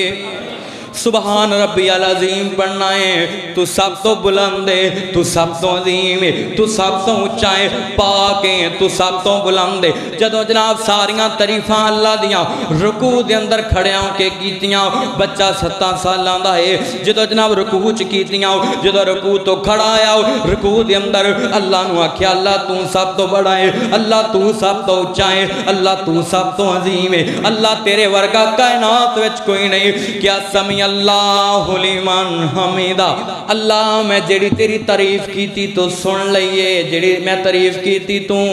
سبحان ربی العظیم پڑھنا ہے. تو سب تو بلند ہے, تو سب تو عظیم ہے, تو سب تو اونچا ہے, پاک ہے, تو سب تو بلند ہے. جدو جناب ساریاں تعریفاں اللہ دیاں رکوع دے اندر کھڑے ہو کے کیتیاں, بچہ 7 سالاں دا ہے, جدو جناب رکوع چ کیتیاں, جدو رکوع تو کھڑا آیا رکوع دے اندر اللہ نو آکھیا اللہ تو سب تو بڑا ہے, اللہ تو سب تو اونچا ہے, اللہ تو سب تو عظیم ہے, اللہ تیرے ورگا کائنات وچ کوئی نہیں. کیا سمیع اللہ لمن حمیدہ, اللہ میں جڑی تیری تعریف کیتی تو سن لئیے, جڑی میں تعریف کیتی تو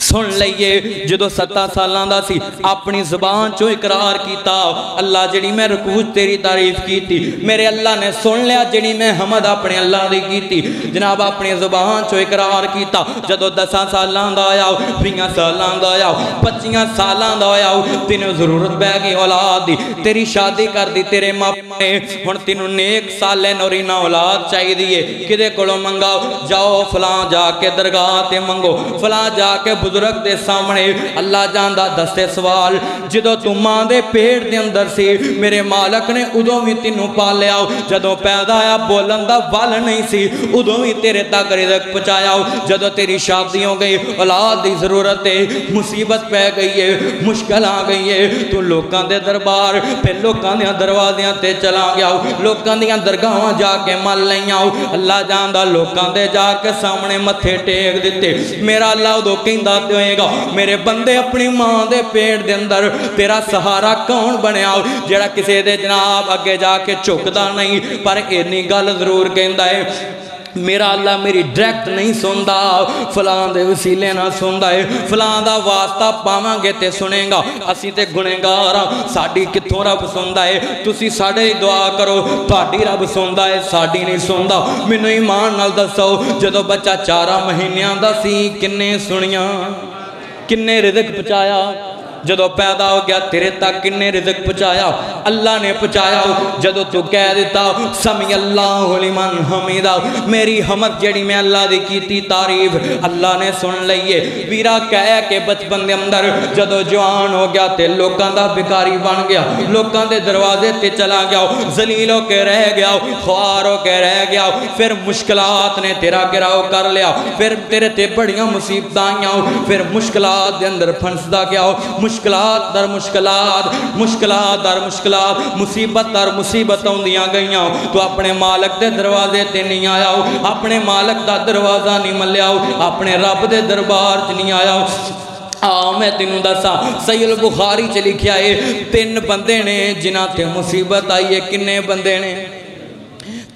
سن لئیے. جدو 7 سالاں دا سی اپنی زبان چو اقرار کیتا اللہ جڑی میں رکوع تیری تعریف کیتی میرے اللہ نے سن لیا, جڑی میں حمد اپنے اللہ دی کیتی جناب اپنی زبان چو اقرار کیتا. جدو 10 سالاں دا آیا, 20 سالاں دا آیا, 25 سالاں دا آیا, تینوں ضرورت بہ گئی اولاد دی, تیری شادی کر دی تیرے ماں نے, ہن تینوں نیک سالے نورینہ اولاد چاہی دیئے, کدے کولوں منگاؤ, جاؤ فلاں جا کے درگاہ تے منگو, فلاں جا کے بزرگ دے سامنے. اللہ جاندہ دستے سوال جدو تو ماں دے پیٹ دے اندر سی میرے مالک نے ادوں بھی تینوں پالیا, جدو پیدا آیا بولن دا وال نہیں سی ادوں بھی تیرے تک رزق پہنچایا. جدو تیری شادی ہو گئی اولاد دی ضرورت ہے, مصیبت پہ گئی ہے, مشکل آ گئی ہے, تو لوکاں دے دربار پھر لوکاں دے دروازیاں تے چلا گیا, لوکاں دے درگاہاں جا کے مل لئیاں. اللہ جاندہ لوکاں دے جا کے سامنے متھے ٹیک دیتے, میرا اللہ ادو کہندا تے ہوئے گا میرے بندے اپنی ماں دے پیٹ دے اندر تیرا سہارا کون بنیا جڑا کسے دے جناب اگے جا کے چکدا نہیں, پر اینی گل ضرور کہندا ہے میرا اللہ میری ڈائریکٹ نہیں سندا, فلاں دے وسیلے نہ سندا ہے, فلاں دا واسطہ پاواں گے تے سنے گا, اسی تے گنہگار ساڈی کتھوں رب سندا ہے, تسی ساڈے دعا کرو تہاڈی رب سندا ہے ساڈی نہیں سندا. مینوں ایمان نال دسو جدو بچہ 4 مہینیاں دا سی کنے سنیاں, کنے رزق پہنچایا, جدو پیدا ہو گیا تیرے تک کنے رزق پہنچایا, اللہ نے پہنچایا. جدو تو کہہ دیتا سمیع اللہ لمن حمیدہ, میری حمد جڑی میں اللہ دی کیتی تعریف اللہ نے سن لئیے. ویرا کہہ کے بچپن دے اندر جدو جوان ہو گیا تے لوکاں دا بھکاری بن گیا, لوکاں دے دروازے تے چلا گیا, ذلیل ہو کے رہ گیا, خوار ہو کے رہ گیا, پھر مشکلات نے تیرا گراؤ کر لیا, پھر تیرے تے بڑیاں مصیبتاں آئیاں, پھر مشکلات دے اندر پھنسدا گیا, مشکلات در مشکلات, مشکلات در مشکلات, مصیبت در مصیبت ہوندیاں گئیاں. تو اپنے مالک دے دروازے تے نہیں آیا, اپنے مالک دا دروازہ نہیں ملیا, اپنے رب دے دربار چ نہیں آیا. میں تینوں دسا صحیح البخاری چ لکھیا ہے 3 بندے نے جنہاں تے مصیبت آئی ہے. کنے بندے نے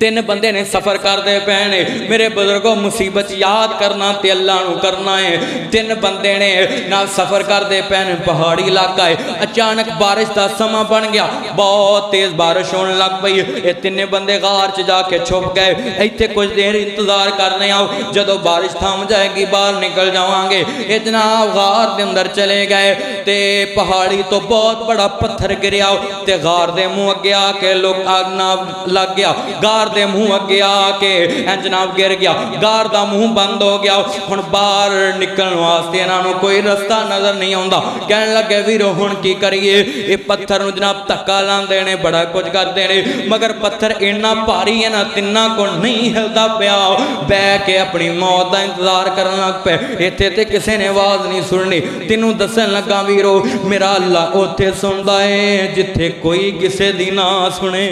3 بندے نے سفر کر دے پہنے. میرے بزرگوں مصیبت یاد کرنا تے اللہ نو کرنا ہے. 3 بندے نے نہ سفر کر دے پہنے, پہاڑی علاقہ ہے, اچانک بارش دا سما بن گیا, بہت تیز بارش ہونے لگ پئی. یہ 3 بندے غار چ جا کے چھپ گئے, ایتھے کچھ دیر انتظار کرنے آؤ, جدو بارش تھام جائے گی باہر نکل جاواں گے. اتنا غار دے اندر چلے گئے تے پہاڑی تو بہت بڑا پتھر گریا تے غار دے منہ اگے آ کے لوگ آگ نہ لگ گیا, غار دے منہ اگے آ کے جناب گر گیا, غار دا منہ بند ہو گیا. ہن باہر نکلن واسطے انہاں نوں کوئی رستہ نظر نہیں آوندا. کہن لگے ویرو ہن کی کریے, اے پتھر نوں جناب دھکا لاندے نے, بڑا کچھ کردے نے, مگر پتھر اتنا بھاری ہے نا تناں کو نہیں ہلدا پیا. بیٹھ کے اپنی موت دا انتظار کرن لگ پے. ایتھے تے کسے نے آواز نہیں سننی. تینوں دسن لگا ویرو میرا اللہ اوتھے سندا ہے جتھے کوئی کسے دی نہ سنے.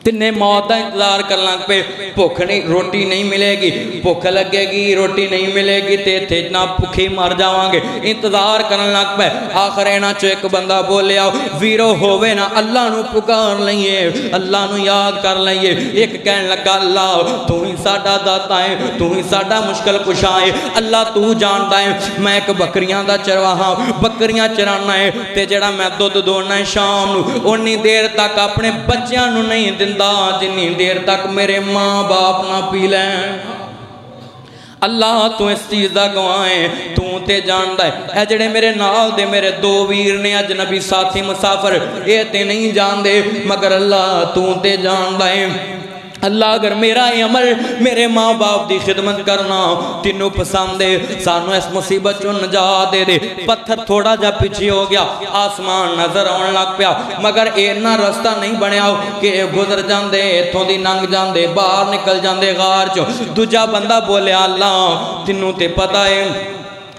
تنے موت دا انتظار کر لگ پہ, بھوک نہیں, روٹی نہیں ملے گی, بھوک لگے گی, روٹی نہیں ملے گی, تے تھے جنا بھوکھی مر جاواں گے. انتظار کرن لگ پہ. آخر اینا چو ایک بندہ بولے آؤ ویرو ہووے نا اللہ نو پکار لئیے, اللہ نو یاد کر لئیے. ایک کہن لگا اللہ تو ہی ساڈا داتا ہے, تو ہی ساڈا مشکل کشا ہے, اللہ تو جانتا ہے. میں ایک بکریاں دا چرواہا, بکریاں چرانا ہے, تے جڑا میں دودھ دوڑنا ہے شام نو, انی دیر تک اپنے بچیاں نو نہیں دن جنی دیر تک میرے ماں باپ نہ پی لیں. اللہ تو اس چیز دا گوائیں, تو تے جاندا ہے. اے جڑے میرے نال دے میرے 2 ویر نے اجنبی ساتھی مسافر, اے تے نہیں جان دے, مگر اللہ تو تے جاندا ہے. اللہ اگر میرا یہ عمل میرے ماں باپ دی خدمت کرنا تینوں پسند ہے سانو اس مصیبت چوں نجات دے دے. پتھر تھوڑا جا پیچھے ہو گیا, آسمان نظر آن لگ پیا, مگر اینا رستہ نہیں بنیا کہ گزر جاندے اتھوں دی ننگ جاندے باہر نکل جاندے غار چوں. دوجا بندہ بولے اللہ تینوں تے پتہ ہے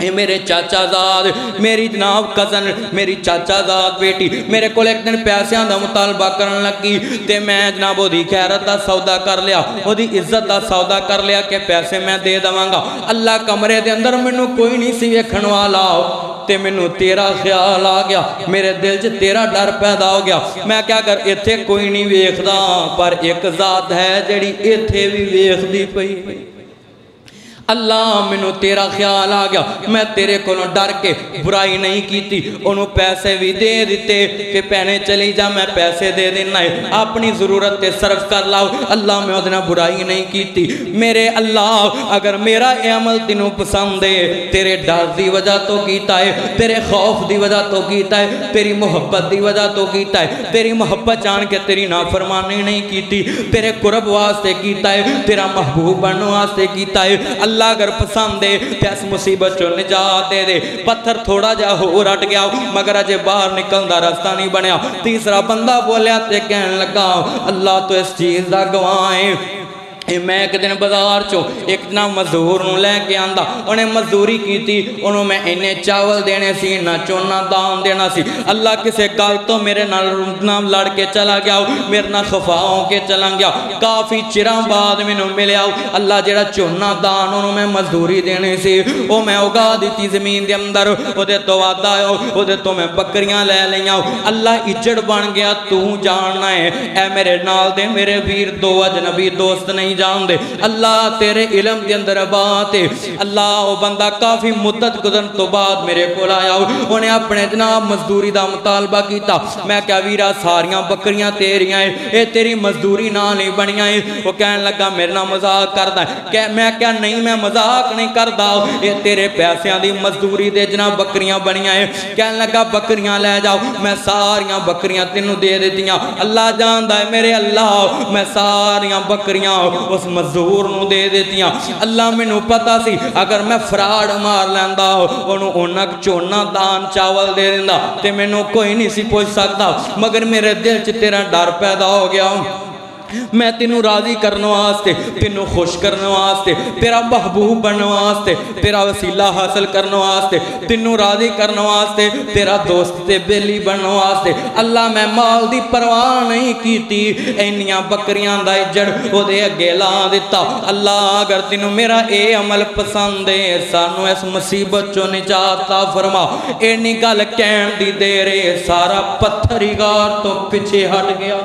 اے میرے چاچا زاد میری جناب کزن میری چاچا زاد بیٹی میرے کو ایک دن پیسیاں دا مطالبہ کرن لگی تے میں جناب دی خیرت دا سودا کر لیا دی عزت دا سودا کر لیا کہ پیسے میں دے دوانگا. اللہ کمرے دے اندر منو کوئی نہیں سی ویکھن والا تے منو تیرا خیال آ گیا, میرے دل چ تیرا ڈر پیدا ہو گیا. میں کیا کر ایتھے کوئی نہیں ویکھدا پر ایک ذات ہے جڑی ایتھے بھی ویکھدی پئی. اللہ منو تیرا خیال آ گیا, میں تیرے کو ڈر کے برائی نہیں کیتی, انہوں پیسے بھی دے دیتے کہ پہنے چلی جا میں پیسے دے دینا ہے اپنی ضرورت تے صرف کر لاؤ. اللہ میں ادنا برائی نہیں کیتی. میرے اللہ اگر میرا اے عمل تینوں پسند ہے تیرے ڈر دی وجہ تو کیتا ہے, تیرے خوف دی وجہ تو کیتا ہے, تیری محبت دی وجہ تو کیتا ہے, تیری محبت جان کے تیری نافرمانی نہیں کیتی, تیرے قرب واسطے کیتا ہے, تیرا محبوب بننے واسطے کیتا ہے. اللہ اگر پسند دے اس مصیبت چوں نجات دے دے. پتھر تھوڑا جا ہو رٹ گیا مگر اجے باہر نکلن دا راستہ نہیں بنیا. تیسرا بندہ بولیا تے کہن لگا اللہ تو اس چیز دا گواہ ہے میں ایک دن بازار چو ایک دن مزدور نو لے کے آندا انہیں مزدوری کی تھی انہوں میں انہیں چاول دینے سی نہ چونا دان دینا سی. اللہ کسے گل تو میرے نام لڑ کے چلا گیا میرے نہ خفاؤں کے چلا گیا. کافی چران بعد میں نو ملے آؤ اللہ جڑا چونا دان انہوں میں مزدوری دینے سی وہ میں اگا دیتی زمین دے اندر وہ دے تو وعدہ آؤ وہ دے تو میں بکریاں لے لیں آؤ. اللہ اجڑ بن گیا تو جاننا ہے اے میرے نال دے میرے ویر دو اجنبی دوست نہیں جان دے. اللہ تیرے علم دے اندر بات ہے. اللہ وہ بندہ کافی مدت گزرن تو بعد میرے کو لایا انہیں اپنے جناب مزدوری دا مطالبہ کیتا. میں کیا ویرا ساریاں بکریاں تیریاں ہیں اے تیری مزدوری نہ نہیں بنیاں ہیں. وہ کہنے لگا میرے نہ مذاق کردا ہے. میں کیا نہیں میں مذاق نہیں کردا اے تیرے پیسیاں دی مزدوری دے جناب بکریاں بنیاں ہیں. کہنے لگا بکریاں لے جاؤ میں ساریاں بکریاں تینوں دے دیتیاں. اللہ جاندا ہے میرے اللہ میں ساریاں بکریاں اس مزدور نو دے دیتیاں. اللہ میں نو پتا سی اگر میں فراڈ مار لیندہ انہوں انک چونا دان چاول دے دیندہ تے میں نو کوئی نہیں سی پوچھ سکتا. مگر میرے دل چ تیرا ڈر پیدا ہو گیا میں تینوں راضی کرنے واسطے تینوں خوش کرنے واسطے تیرا محبوب بننے واسطے تیرا وسیلہ حاصل کرنے واسطے تینوں راضی کرنے واسطے تیرا دوست تے بیلی بننے واسطے اللہ میں مال دی پرواہ نہیں کیتی اینیاں بکریاں دا اجڑ وہ دے اگے لا دیتا. اللہ اگر تینوں میرا اے عمل پسند ہے سانو اس مصیبت چوں نجات عطا فرما. اینی گل کہن دی دیرے سارا پتھر ہی غار تو پیچھے ہٹ گیا.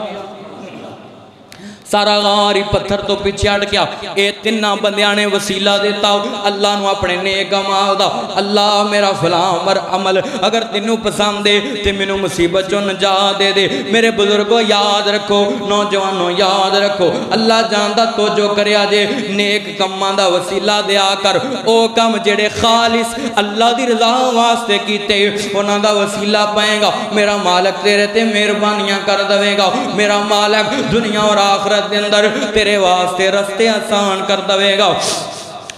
سارا غار ہی پتھر تو پیچھے ہٹ گیا. اے تینہ بندیاں نے وسیلہ دیتا اللہ نو اپنے نیک عمل دا. اللہ میرا فلاں عمل اگر تینوں پسند دے تے مینوں مصیبت چوں نجات دے دے. میرے بزرگوں یاد رکھو نوجوانوں یاد رکھو اللہ جاندا تو جو کریا جے نیک کماں دا وسیلہ دیا کر. او کم جڑے خالص اللہ دی رضا واسطے کیتے انہاں دا وسیلہ پائے گا. میرا مالک تیرے تے مہربانیاں کر دے گا. میرا مالک دنیا اور آخرت دے اندر تیرے واسطے رستے آسان کر دے گا.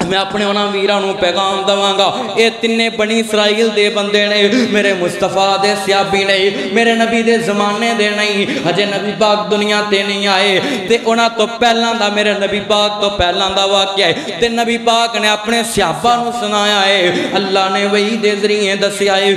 میں اپنے انہاں ویرانوں پیغام دوانگا اے تینے بنی اسرائیل دے بندے نے میرے مصطفیٰ دے سیابی نہیں میرے نبی دے زمانے دے نہیں ہجے نبی پاک دنیا تے نہیں آئے تے انہاں تو پہلان دا میرے نبی پاک تو پہلان دا واقعہ ہے تے نبی پاک نے اپنے سیابہ نو سنایا ہے. اللہ نے وہی دے ذریعے دسی آئے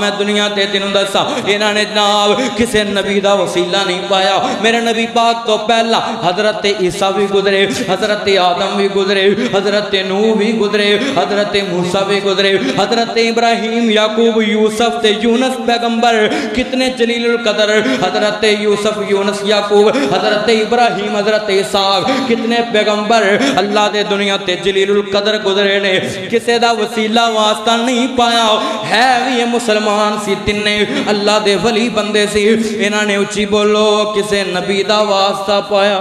میں دنیا تے تینوں دسا انہاں نے جناب کسے نبی دا وسیلہ نہیں پایا. میرے نبی پاک تو پہلا حضرت عیسیٰ بھی گزرے حضرت آدم بھی گزرے حضرت نوح بھی گزرے حضرت موسیٰ بھی گزرے حضرت ابراہیم یعقوب یوسف تے یونس پیغمبر کتنے جلیل القدر حضرت یوسف یونس یعقوب حضرت ابراہیم حضرت عیسیٰ کتنے پیغمبر اللہ دے دنیا تے جلیل القدر گزرے نے کسے دا وسیلہ واسطہ نہیں پایا ہے بھی یہ مسلمان سی تینے اللہ دے ولی بندے سی. انہاں نے اچھی بولو کسے نبی دا واسطہ پایا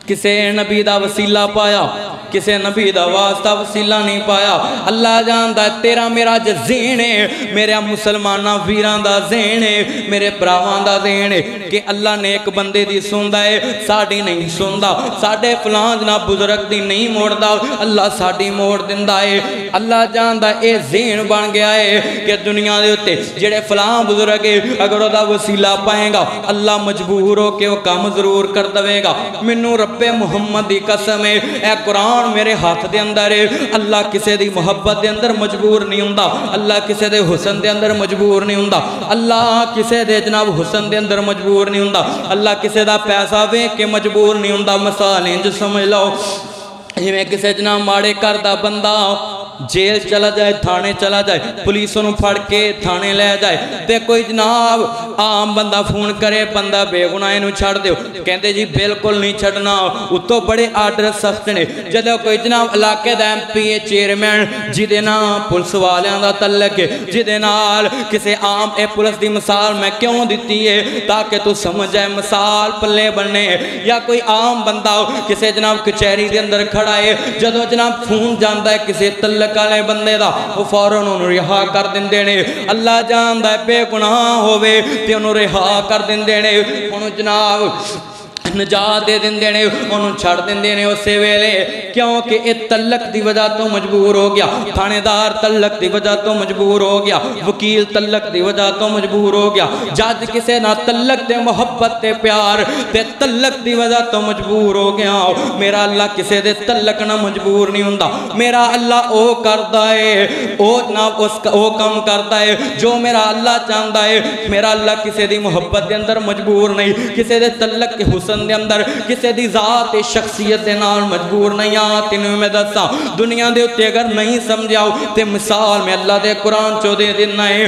کسے نبی دا وسیلہ پایا کسے نبی دا واسطہ وسیلہ نہیں پایا اللہ جاندا ہے تیرا میرا ذہن ہے میرے مسلمانہ ویران دا ذہن ہے میرے پراوان دا ذہن ہے کہ اللہ نے ایک بندے دی سندا ہے ساڑی نہیں سندا ساڑے فلان جناب بزرگ دی نہیں موڑدا اللہ ساڑی موڑ دندا ہے اللہ جاندا ہے اے ذہن بن گیا ہے کہ دنیا دے ہوتے جڑے فلان بزرگ ہے اگر وہ دا وسیلہ پائیں گا اللہ مجبور ہو کہ وہ کام ضرور کر دوے گا منو رب محمد دی قسم ہے اے قرآن میرے ہاتھ دے اندر ہے اللہ کسے دی محبت دے اندر مجبور نہیں ہوندا اللہ کسے دے حسن دے اندر مجبور نہیں ہوندا اللہ کسے دے جناب حسن دے اندر مجبور نہیں ہوندا اللہ کسے دا پیسہ وے کے مجبور نہیں ہوندا مثال انج سمجھ لو میں کسے جناب ماڑے کردہ بندہ جیل چلا جائے تھانے چلا جائے پولیس انہوں پھڑ کے تھانے لے جائے تے کوئی جناب عام بندہ فون کرے بندہ بے گناہ انہوں چھڑ دے کہندے جی بالکل نہیں چھڑنا اتو بڑے آرڈر سخت نے جدہ کوئی جناب علاقے دا ایم پی اے چیئرمین جدے نا پولیس والیاں دا تعلق ہے جدے نال کسے عام اے پولیس دی مثال میں کیوں دیتی ہے تاکہ تو سمجھ جائے مثال پلے بننے یا کوئی عام بندہ کسے جناب کچہری دے اندر کھڑا ہے جدو جناب فون جاندہ ہے کسے تعلق کالے بندے دا وہ فوراً انہوں رہا کر دن دینے اللہ جاندہ ہے بے گناہ ہوئے تے انہوں رہا کر دن دینے انہوں جناب نجات دے دن دینے انہوں چھڑ دن دینے اسے ویلے کیونکہ ایک تلق دی وجہ تو مجبور ہو گیا تھانے دار تلق دی وجہ تو مجبور ہو گیا وکیل تلق دی وجہ تو مجبور ہو گیا جج کسے نہ تلق دے محبت تے پیار تے تلق دی وجہ تو مجبور ہو گیا میرا اللہ کسے دے تلق نہ مجبور نہیں ہوندہ میرا اللہ او کردہ ہے او کم کردہ ہے جو میرا اللہ چاندہ ہے میرا اللہ کسے دی محبت دے اندر مجبور نہیں کسے دے تلق کے حسن دے اندر کسے دی ذات شخصیت دے نال مجبور نہیں آتی نوی میں دستا دنیا دے اتے اگر نہیں سمجھاؤ تے مثال میں اللہ دے قرآن چو دے دینا ہے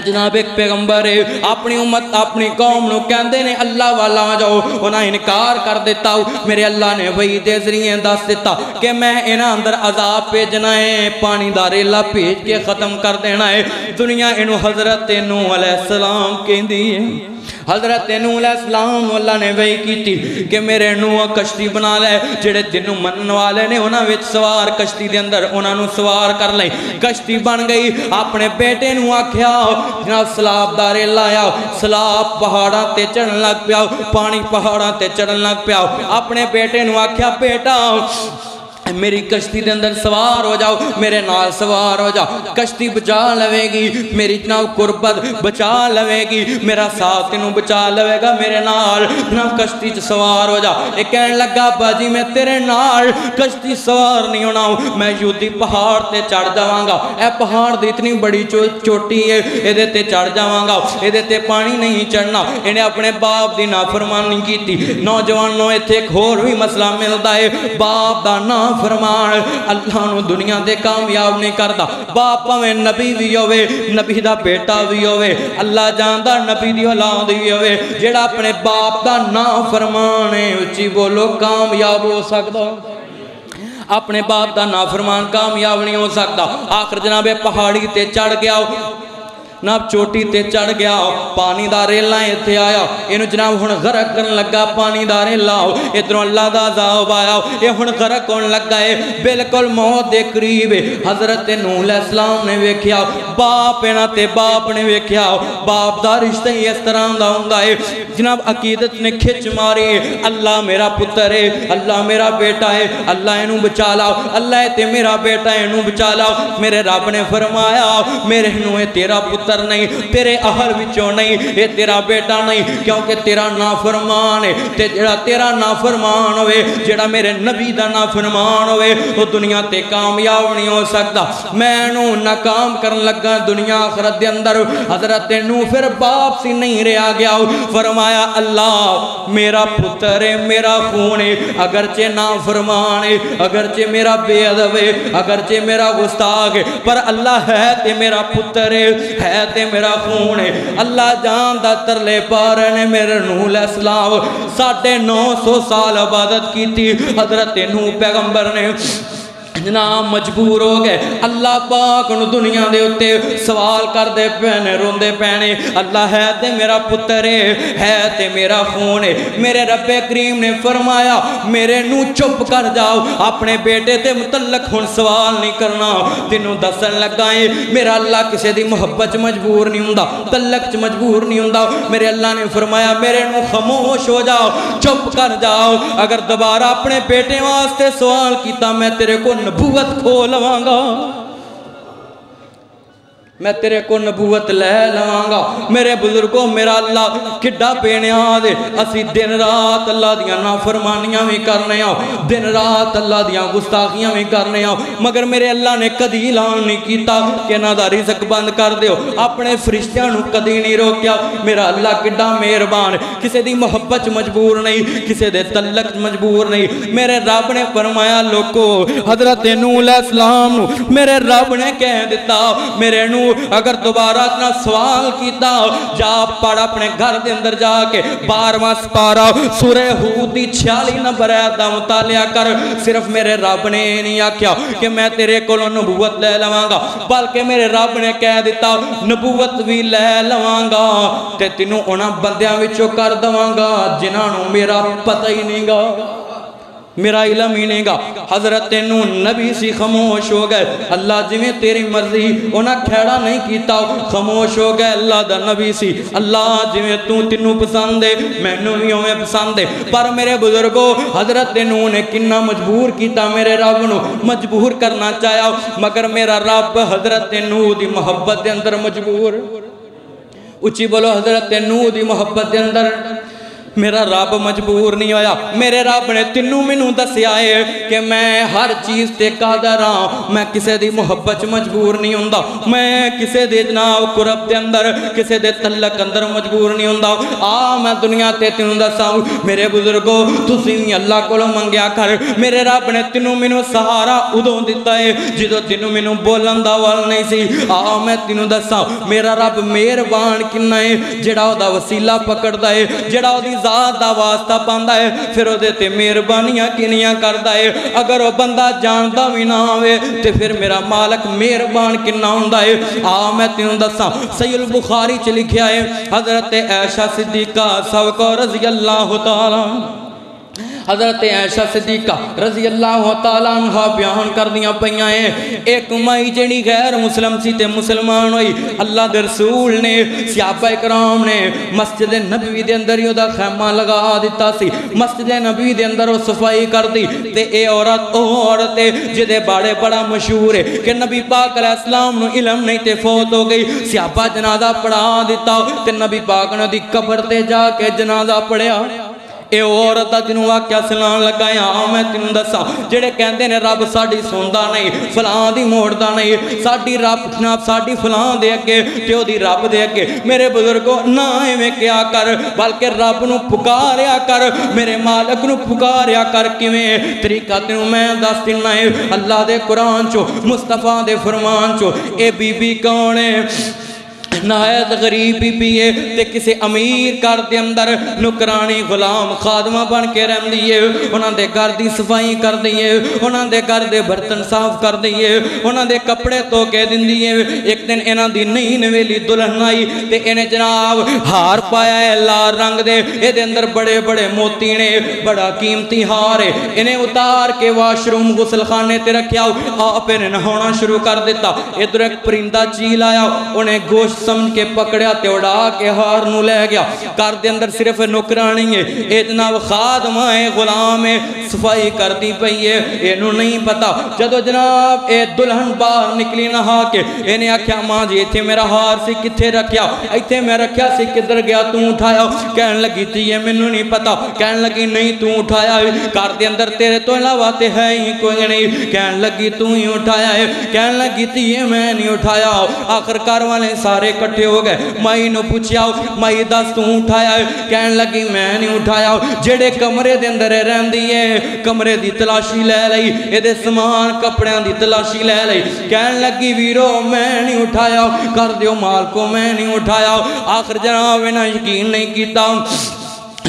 جناب ایک پیغمبر ہے اپنی امت اپنی قوم نو کہندے نے اللہ والا جاؤ انہاں انکار کر دیتا ہوں میرے اللہ نے وہی دے ذریعے دس دیتا کہ میں انہاں اندر عذاب بھیجنا ہے پانی دا ریلا بھیج کے ختم کر دینا ہے دنیا انہوں حضرت نوح علیہ السلام کہندی ہے حضرت نوح علیہ السلام اللہ نے وہی کی تھی کہ میرے نوح کشتی بنا لے جڑے دنوں منن والے نے انہاں وچ سوار کشتی دے اندر انہاں نو سوار کر لیں کشتی بن گئی اپنے بیٹے نو آکھیا جناب سلاب دارے لایا سلاب پہاڑاں تے چڑھن لگ پیا پانی پہاڑاں تے چڑھن لگ پیا اپنے بیٹے نو آکھیا بیٹا میری کشتی دے اندر سوار ہو جاؤ میرے نال سوار ہو جاؤ کشتی بچا لوے گی میری جناب قربت بچا لوے گی میرا ساتھ انہوں بچا لوے گا میرے نال جناب کشتی سوار ہو جاؤ ایک کہنے لگا باجی میں تیرے نال کشتی سوار نہیں ہونا ہوں میں یودی پہاڑ تے چڑھ جاواں گا اے پہاڑ دی اتنی بڑی چوٹی ہے ایدے تے چڑھ جاواں گا ایدے تے پانی نہیں چڑھنا انہیں اپنے باپ دی نافرمانی کی تھی نوجوانوں ایتھے ایک اور بھی مسئلہ ملتا ہے باپ دا فرمان اللہ نو دنیا دے کامیاب نہیں کردا باپ میں نبی بھی ہوئے نبی دا بیٹا بھی ہوئے اللہ جاندہ نبی دی اولاد بھی ہوئے جیڑا اپنے باپ دا نافرمان ہے اچھی بولو کامیاب ہو سکتا اپنے باپ دا نافرمان کامیاب نہیں ہو سکتا آخر جناب پہاڑی تے چڑھ گیا ناب چوٹی تے چڑھ گیا پانی دا ریلاں اتھے آیا انہوں جناب ہن غرق کرن لگا پانی دا ریلاں ادھروں اللہ دا عذاب آیا یہ ہن غرق ہون لگا ہے بالکل موت دے قریب حضرت نوح علیہ السلام نے ویکھیا باپ اینا تے باپ نے ویکھیا باپ دا رشتہ ہی اس طرح دا ہوندا ہے جناب عقیدت نے کھچ ماری اللہ میرا پتر ہے اللہ میرا بیٹا ہے اللہ انہوں بچا لاؤ اللہ تے میرا بیٹا ہے انہوں بچا لاؤ میرے رب نے فرمایا میرے انہوں تیرا پتر نہیں تیرے اہل وچوں نہیں یہ تیرا بیٹا نہیں کیونکہ تیرا نافرمان ہے جڑا تیرا نافرمان ہوئے جڑا میرے نبی دا نافرمان ہوئے وہ دنیا تے کامیاب نہیں ہو سکتا میں انہوں ناکام کرن لگا دنیا آخرت دے اندر حضرت نوح پھر باپ سی نہیں رہا گیا فرمایا اللہ میرا پتر ہے میرا خون ہے اگرچہ نافرمان ہے اگرچہ میرا بے ادب ہے اگرچہ میرا گستاخ ہے پر اللہ ہے تے میرا پتر ہے تے میرا خون ہے اللہ جان دا ترلے پارے نے میرے نوح علیہ السلام 950 سال عبادت کی تھی حضرت نوح پیغمبر نے جناب مجبور ہو گئے اللہ پاک نو دنیا دے اتے سوال کر دے پینے روندے پینے اللہ ہے تے میرا پتر ہے تے میرا خون ہے میرے رب کریم نے فرمایا میرے نو چپ کر جاؤ اپنے بیٹے تے متعلق ہن سوال نہیں کرنا تینوں دسن لگائیں میرا اللہ کسے دی محبت مجبور نہیں ہوندا تعلق مجبور نہیں ہوندا میرے اللہ نے فرمایا میرے نو خاموش ہو جاؤ چپ کر جاؤ اگر دوبارہ اپنے بیٹے واسطے سوال کیتا میں تیرے کو نبوت کھو لواں گا میں تیرے کو نبوت لے لواں گا میرے بزرگوں میرا اللہ کڈا پینے آدھے اسی دن رات اللہ دیاں نافرمانیاں بھی کرنے آؤ دن رات اللہ دیاں گستاخیاں بھی کرنے آؤ مگر میرے اللہ نے کدی اعلان نہیں کیتا کہ نہ دا رزق بند کر دیو اپنے فرشتیاں نو کدی نہیں روکیا میرا اللہ کڈا مہربان کسے دی محبت مجبور نہیں کسے دے تعلق مجبور نہیں میرے رب نے فرمایا لوگو حضرت نوح علیہ السلام میرے رب نے کہہ دیتا میرے نو اگر دوبارہ اتنا سوال کیتا جا پڑھ اپنے گھر دے اندر جا کے 12واں سپارہ سورہ ہود دی 46 نمبر آیت دا مطالعہ کر صرف میرے رب نے نہیں آکھیا کہ میں تیرے کولوں نبوت لے لواں گا بلکہ میرے رب نے کہہ دیتا نبوت بھی لے لواں گا تے تینوں انہاں بندیاں وچوں کر دواں گا جنہاں نوں میرا پتہ ہی نہیں گا میرا علم ہی نہیں گا حضرت نوح نبی سی خاموش ہو گئے اللہ جی میں تیری مرضی انہاں کھیڑا نہیں کیتا خاموش ہو گئے اللہ دا نبی سی اللہ جی میں تینوں پسند ہے میں نویوں میں پسند ہے پر میرے بزرگوں حضرت نوح نے کنہ مجبور کیتا میرے رب نو مجبور کرنا چاہیا مگر میرا رب حضرت نوح دی محبت دے اندر مجبور اچھی بولو حضرت نوح دی محبت دے اندر میرا رب مجبور نہیں ہویا میرے رب نے تینوں مینوں دسیا ہے کہ میں ہر چیز تے قادر ہاں میں کسے دی محبت مجبور نہیں ہوندا میں کسے دے جناب قرب دے اندر کسے دے تعلق اندر مجبور نہیں ہوندا میں دنیا تے تینوں دساں میرے بزرگوں تسی بھی اللہ کولوں منگیا کر میرے رب نے تینوں مینوں سہارا ادوں دتا ہے جدوں تینوں مینوں بولن دا ول نہیں سی میں تینوں دساں میرا رب مہربان کنا ہے جڑا او دا وسیلہ پکڑدا ہے جڑا او دی ذات دا واسطہ پاندا ہے پھر او دے تے مہربانیاں کنیاں کردا ہے اگر او بندہ جاندا بھی نہ ہوے تے پھر میرا مالک مہربان کنا ہوندا ہے میں تینوں دساں صحیح البخاری چ لکھیا ہے حضرت عائشہ صدیقہ سوکو رضی اللہ تعالی حضرت عائشہ صدیقہ رضی اللہ تعالیٰ عنہ بیان کر دیا پہیاں ہیں ایک مائی جنی غیر مسلم سی تے مسلمان ہوئی اللہ دے رسول نے صحابہ اکرام نے مسجد نبوی دے اندر یوں دا خیمہ لگا دیتا سی مسجد نبوی دے اندر وہ صفائی کر دی تے اے عورت جدے باڑے بڑا مشہور ہے کہ نبی پاک علیہ السلام نو علم نہیں تے فوت ہو گئی صحابہ جنازہ پڑھا دیتا تے نبی پاک نے دی قبر تے جا کے جنازہ پڑھیا اے عورت جنوں واقعہ سنان لگایا میں تینوں دساں جڑے کہندے نے رب ساڈی سندا نہیں فلاں دی موڑدا نہیں ساڈی رب جناب ساڈی فلاں دے اگے تے او دی رب دے اگے میرے بزرگوں نہ ایویں کیا کر بلکہ رب نو پکاریا کر میرے مالک نو پکاریا کر کیویں طریقہ تینوں میں دس دینا ہے اللہ دے قرآن چو مصطفیٰ دے فرمان چو اے بی بی کون ہے نہایت غریب بی ہے تے کسے امیر گھر دے اندر نکرانی غلام خادمہ بن کے رہن دیئے انہاں دے گھر دی صفائی کر دیئے انہاں دے گھر دے برتن صاف کر دیئے انہاں دے کپڑے تو کے دن دیئے ایک دن انہاں دی نئی نویلی دلہن آئی تے انہیں جناب ہار پایا ہے لال رنگ دے اے دے اندر بڑے بڑے موتی نے بڑا قیمتی ہار ہے انہیں اتار کے واش روم غسل خانے تے رکھیا آپ انہیں نہونا شروع کر دیتا ادھر ایک پرندہ چیل آیا انہیں گوشت سمجھ کے پکڑیا تے اڑا کے ہار نو لے گیا کار دے اندر صرف نکرانی ہے اے جناب خادمہ ہے غلام ہے صفائی کر دی پئی ہے اینو نہیں پتا جدو جناب اے دلہن باہر نکلی نہا کے انہیں آکھیا ماں جی ایتھے میرا ہار سی کتھے رکھیا ایتھے میں رکھیا سی کدھر گیا تو اٹھایا کہن لگی تھی یہ منو نہیں پتا کہن لگی نہیں تو اٹھایا کار دے اندر تیرے تو علاوہ تے ہے ہی کوئی نہیں کہن لگی تو ہی اٹھایا ہے کہن لگی تھی یہ میں نہیں اٹھایا آخر کار والے سارے کٹھے ہو گئے مائی نو پوچھیا مائی دس تو اٹھایا ہے کہن لگی میں نہیں اٹھایا جڑے کمرے دے اندر رہن دیئے کمرے دی تلاشی لے لئی اے دے سامان کپڑیاں دی تلاشی لے لئی کہن لگی ویرو میں نہیں اٹھایا کر دیو مال کو میں نہیں اٹھایا آخر جناب انہاں یقین نہیں کیتا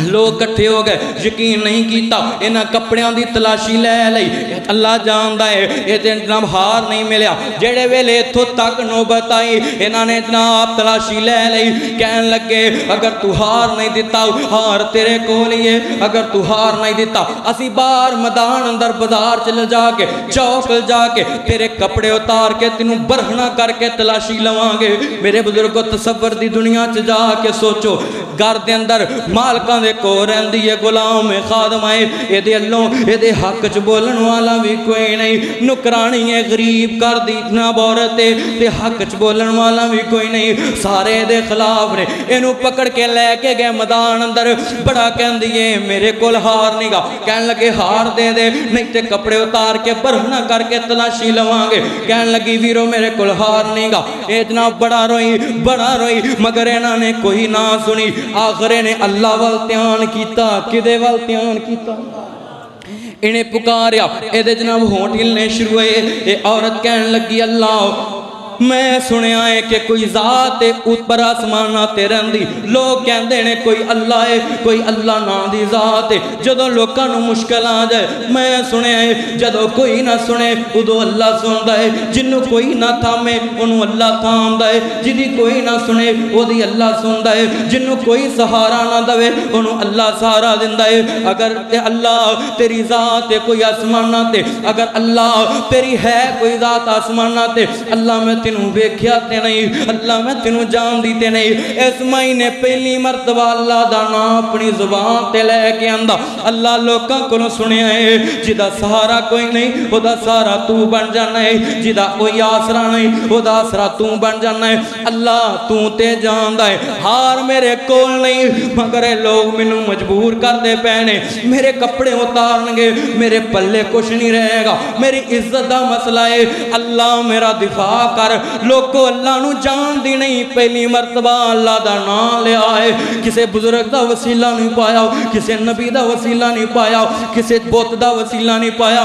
لوگ کٹھے ہو گئے یقین نہیں کیتا انہاں کپڑیاں دی تلاشی لے لئی اللہ جاندا ہے یہ جناب ہار نہیں ملیا جڑے ویلے اتھوں تک نوبت آئی انہاں نے جناب تلاشی لے لئی کہن لگے اگر تو ہار نہیں دیتا ہار تیرے کول ہی ہے اگر تو ہار نہیں دیتا اسی باہر میدان اندر بازار چل جا کے چوک جا کے تیرے کپڑے اتار کے تینوں برہنا کر کے تلاشی لواں گے میرے بزرگوں تصور دی دنیا چ جا کے سوچو گھر دے اندر مالکاں دے کو رہندی ہے غلام خادم آئے اے دے اللہ اے دے حق چ بولن والا بھی کوئی نہیں نکرانی ہے غریب کر دی اتنا عورت تے حق چ بولن والا بھی کوئی نہیں سارے دے خلاف نے اینو پکڑ کے لے کے گئے میدان اندر بڑا کہندی ہے میرے کول ہار نہیں گا کہن لگے ہار دے دے نہیں تے کپڑے اتار کے برہنا کر کے تلاشی لواں گے کہن لگی ویرو میرے کول ہار نہیں گا اے جناب بڑا روئی مگر انہاں نے کوئی نہ سنی آخر نے اللہ والتیان کیتا کدے والتیان کیتا انہیں پکاریا اے دے جناب ہونٹ ہلنے شروع ہوئے اے عورت کہن لگی اللہ میں سنے آئے کہ کوئی ذات اوپر آسمانہ تے رہندی لوگ کہندے نے کوئی اللہ ہے کوئی اللہ نا دی ذات ہے جدوں لوکاں نوں مشکل آ جائے میں سنے آئے جدوں کوئی نہ سنے ادو اللہ سندا ہے جنوں کوئی نہ تھامے انہوں اللہ تھامدا ہے جدی کوئی نہ سنے اودی اللہ سندا ہے جنوں کوئی سہارا نہ دے انہوں اللہ سہارا دیندا ہے اگر تے اللہ تیری ذات ہے کوئی آسمانہ تے اگر اللہ تیری ہے کوئی ذات آسمانہ تے اللہ میں تینوں ویکھیا تے نہیں اللہ میں تینوں جان دی تے نہیں اس مہینے پہلی مرتبہ اللہ دا نام اپنی زبان تے لے کے آندا اللہ لوکاں کولوں سنیا ہے جدا سہارا کوئی نہیں او دا سہارا تو بن جانا ہے جدا کوئی آسرا نہیں او دا آسرا تو بن جانا ہے اللہ تو تے جاندا ہے ہار میرے کول نہیں مگر لوگ مینوں مجبور کر دے پینے میرے کپڑے اتارن گے میرے پلے کچھ نہیں رہے گا میری عزت دا مسئلہ ہے اللہ میرا دفاع کر لوگوں اللہ نو جان دی نہیں پہلی مرتبہ اللہ دا نام لے آئے کسے بزرگ دا وسیلہ نہیں پایا کسے نبی دا وسیلہ نہیں پایا کسے بت دا وسیلہ نہیں پایا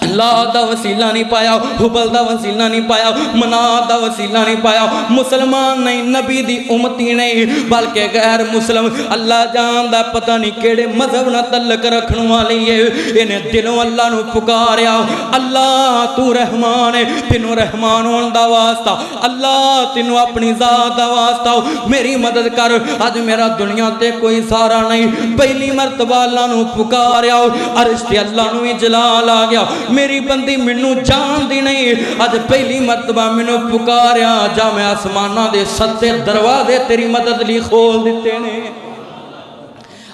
اللہ دا وسیلہ نہیں پایا حبل دا وسیلہ نہیں پایا منات دا وسیلہ نہیں پایا مسلمان نہیں نبی دی امتی نہیں بلکہ غیر مسلم اللہ جان دا پتہ نہیں کیڑے مذہب نہ تعلق رکھن والی ہے انہیں دلوں اللہ نو پکاریا اللہ تو رحمان ہے تینوں رحمان ہون دا واسطہ اللہ تینوں اپنی ذات دا واسطہ میری مدد کر آج میرا دنیا تے کوئی سارا نہیں پہلی مرتبہ اللہ نو پکاریا عرش تے اللہ نو جلال آ گیا میری بندی منو جان دی نہیں آج پہلی مرتبہ منو پکاریا جا میں آسمانہ دے ستے دروازے تیری مدد لی کھول دیتے نے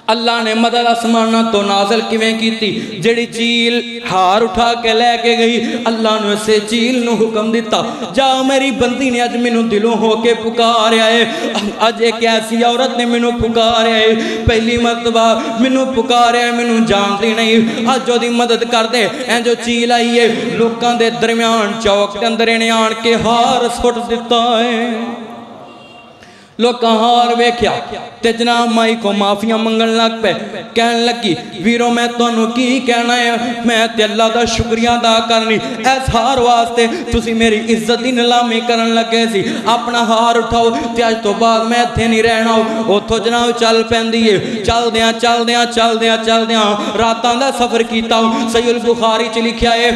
اللہ نے مدد آسمانہ تو نازل کیویں کیتی جڑی چیل ہار اٹھا کے لے کے گئی اللہ نے اسے چیل نو حکم دیتا جا میری بندی نے اج منو دلوں ہو کے پکاریا ہے اج ایک ایسی عورت نے منو پکاریا ہے پہلی مرتبہ منو پکاریا ہے منو جان دی نہیں اج جو دی مدد کر دے این جو چیل آئی ہے لوکاں دے درمیان چوک کے اندر انہیں آن کے ہار سٹ دیتا ہے لوگ ہار ویکھیا تے جناب مائی کو معافیاں منگن لگ پہ کہن لگی ویرو میں تونوں کی کہنا ہے میں تے اللہ دا شکریہ ادا کرنی ایس ہار واسطے تسی میری عزت دی نیلامی کرن لگے سی اپنا ہار اٹھاؤ تے اج تو بعد میں ایتھے نہیں رہنا اوتھوں جناب چل پیندی ہے چل دیاں راتاں دا سفر کیتا صحیح البخاری چ لکھیا ہے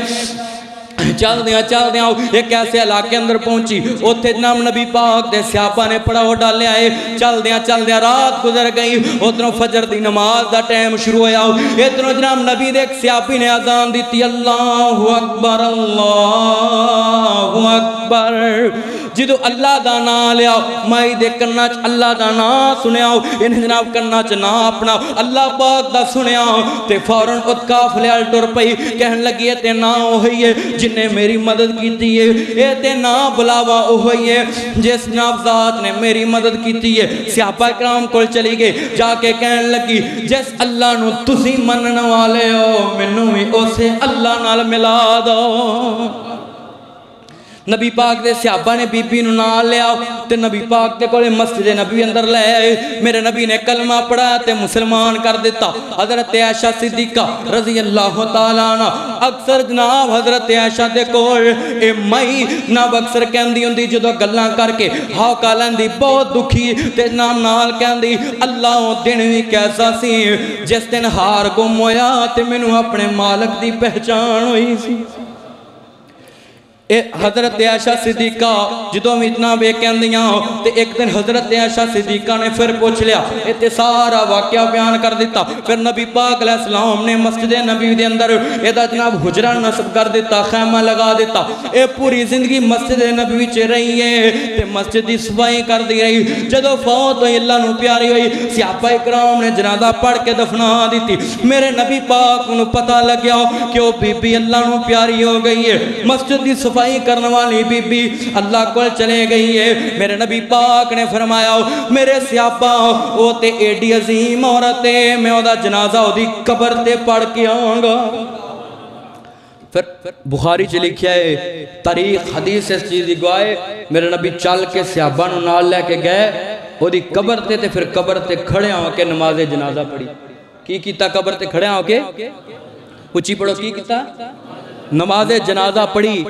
چل دیاں ایک ایسے علاقے اندر پہنچی اوتھے جناب نبی پاک دے صحابہ نے پڑھاؤ ڈالے آئے چل دیاں رات گزر گئی اتنوں فجر دی نماز دا ٹائم شروع ہویا اتنوں جناب نبی دے ایک صحابی نے اذان دیتی اللہ اکبر جدو اللہ دا نام لیا مائی دے کناچ اللہ دا نام سنیا انہیں جناب کناچ نام اپنا اللہ پاک دا سنیا تے فوراں ات کافلے آل ٹر پئی کہن لگی تے نام ہوئی ہے جنہیں میری مدد کیتی ہے تے نام بلاوا ہوئی ہے جس جناب ذات نے میری مدد کیتی ہے صحابہ کرام کول چلی گئے جا کے کہن لگی جس اللہ نو تسی منن والے ہو منوں ہی اسے اللہ نال ملا دو نبی پاک دے صحابہ نے بی بی نو نال لیا تے نبی پاک دے کولے مسجد نبی اندر لے آئے. میرے نبی نے کلمہ پڑھا تے مسلمان کر دیتا. حضرت عائشہ صدیقہ رضی اللہ تعالیٰ عنہ اکثر جناب حضرت عائشہ دے کول اے مائی ناب اکثر کہندی ہوندی جدو گلاں کر کے ہاکا لیندی بہت دکھی تے نام نال کہندی اللہ دن بھی کیسا سی جس دن ہار گم ہویا تے مینوں اپنے مالک دی پہچان ہوئی سی. حضرت عائشہ صدیقہ جدوں میں اتنا بے کہندیاں تے ایک دن حضرت عائشہ صدیقہ نے پھر پوچھ لیا تے سارا واقعہ بیان کر دیتا. پھر نبی پاک علیہ السلام نے مسجد نبی دے اندر ایدہ جناب حجرہ نصب کر دیتا, خیمہ لگا دیتا. اے پوری زندگی مسجد نبی چے رہی ہے تے مسجد دی صفائی کر دی رہی. جدو فوت ہوئی اللہ نو پیاری ہوئی صحابہ اکرام نے جنازہ پڑھ کے دفنا دیتی. میرے نبی پاک نو پتہ لگیا کہ وہ بی بی اللہ نو پیاری ہو گئی ہے. مسجد دی صفائی کرنے والی بی بی اللہ کو چلے گئی ہے. میرے نبی پاک نے فرمایا میرے صحابہ وہ تے ایڈی عظیم عورت ہے میں وہ دا جنازہ وہ دی قبر تے پڑھ کے آؤں گا. پھر بخاری چ لکھیا ہے تاریخ حدیث اس چیز دی گواہ ہے. میرے نبی چل کے صحابہ نو نال لے کے گئے وہ دی قبر تے پھر قبر تے کھڑے ہو کے نماز جنازہ پڑھی. کی کیتا قبر تے کھڑے ہو کے اچھی پڑھو کی کیتا نماز جنازہ پڑھی.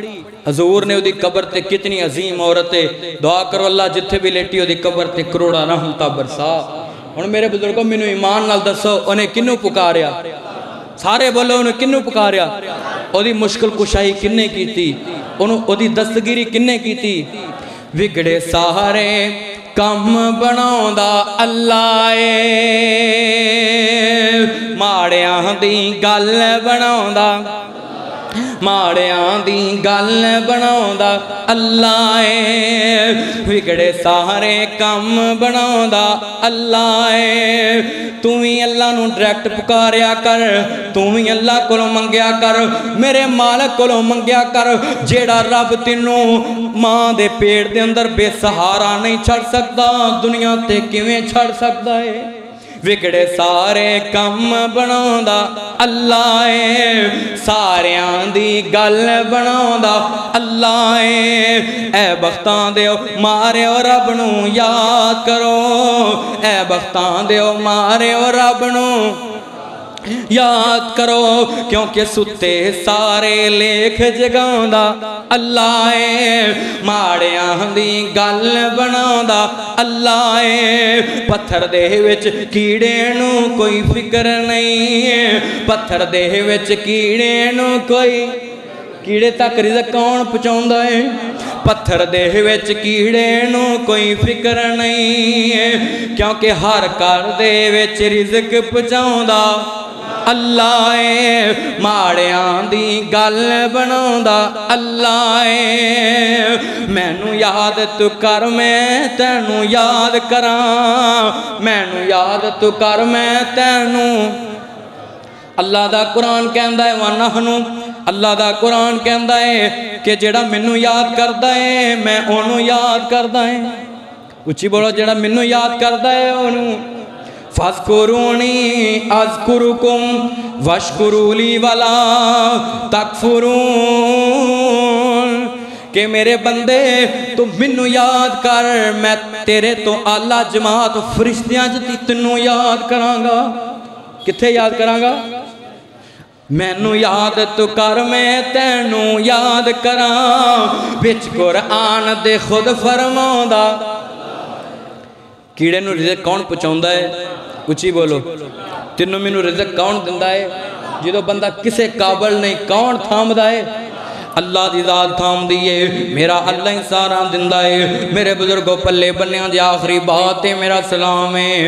حضور نے دی قبر تے کتنی عظیم عورت ہے. دعا کرو اللہ جتھے بھی لیٹی دی قبر تے کروڑا رحمتہ برسا. ہن میرے بزرگوں مینوں ایمان نال دسو انہیں کنوں پکاریا؟ سارے بولو انہیں کنوں پکاریا؟ او دی مشکل کشائی کنے کیتی؟ او دی دستگیری کنے کیتی؟ وگڑے سارے کم بناؤں دا اللہ اے ماڑیاں دی گل بناؤں دا ماڑیاں دی گل بناؤں دا اللہ اے وگڑے سارے کم بناؤں دا اللہ اے. تو ہی اللہ نو ڈائریکٹ پکاریا کر, تو ہی اللہ کو منگیا کر, میرے مالک کو منگیا کر. جیڑا رب تینوں ماں دے پیڑ دے اندر بے سہارا نہیں چھڑ سکتا دنیا تے کیویں چھڑ سکتا ہے. وگڑے سارے کم بناؤں دا اللہ اے ساریاں دی گل بناؤں دا اللہ اے. اے بختاں دیو مارے اور رب نو یاد کرو, اے بختاں دیو مارے اور رب نو یاد کرو کیونکہ ستے سارے لیکھ جگاؤں دا اللہ اے ماڑیاں دی گل بناؤں دا اللہ اے. پتھر دے وچ کیڑے نو کوئی فکر نہیں, پتھر دے وچ کیڑے نو کوئی کیڑے تک رزق کون پہنچاؤندا ہے؟ پتھر دے وچ کیڑے نو کوئی فکر نہیں کیونکہ ہر گھر دے وچ رزق پہنچاؤندا اللہ اے ماڑیاں دی گل بناؤں دا اللہ اے. مینوں یاد تو کر میں تینوں یاد کراں, مینوں یاد تو کر میں تینوں. اللہ دا قرآن کہندا ہے وَنَحْنُ اللہ دا قرآن کہندا ہے کہ جڑا مینوں یاد کردا ہے میں اونوں یاد کردا ہے. اچھی بولو جڑا مینوں یاد کردا ہے اونوں. فَاذْكُرُونِي أَذْكُرُكُمْ وَاشْكُرُوا لِي وَلَا تَكْفُرُونَ کہ میرے بندے تم مینوں یاد کر میں تیرے تو اعلیٰ جماعت فرشتیاں جتی تینوں یاد کراں گا. کتھے یاد کراں گا؟ مینوں یاد تو کر میں تینوں یاد کراں. وچ قرآن دے خود فرماؤندا کیڑے نو رزق کون پہنچاؤندا ہے؟ اچھی بولو تینوں مینوں رزق کون دیندا ہے؟ جدوں بندہ کسے قابل نہیں کون تھامدا ہے؟ اللہ دی ذات تھام دیئے میرا اللہ ہی سارا دندہ ہے. میرے بزرگوں پلے بنیاں دی آخری بات ہے میرا سلام ہے.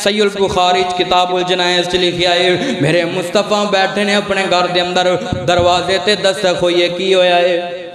صحیح البخاری کتاب الجنائز چلی کیا ہے میرے مصطفیٰ بیٹھے نے اپنے گھر دے اندر دروازے تے دستک ہوئی کی ہویا ہے.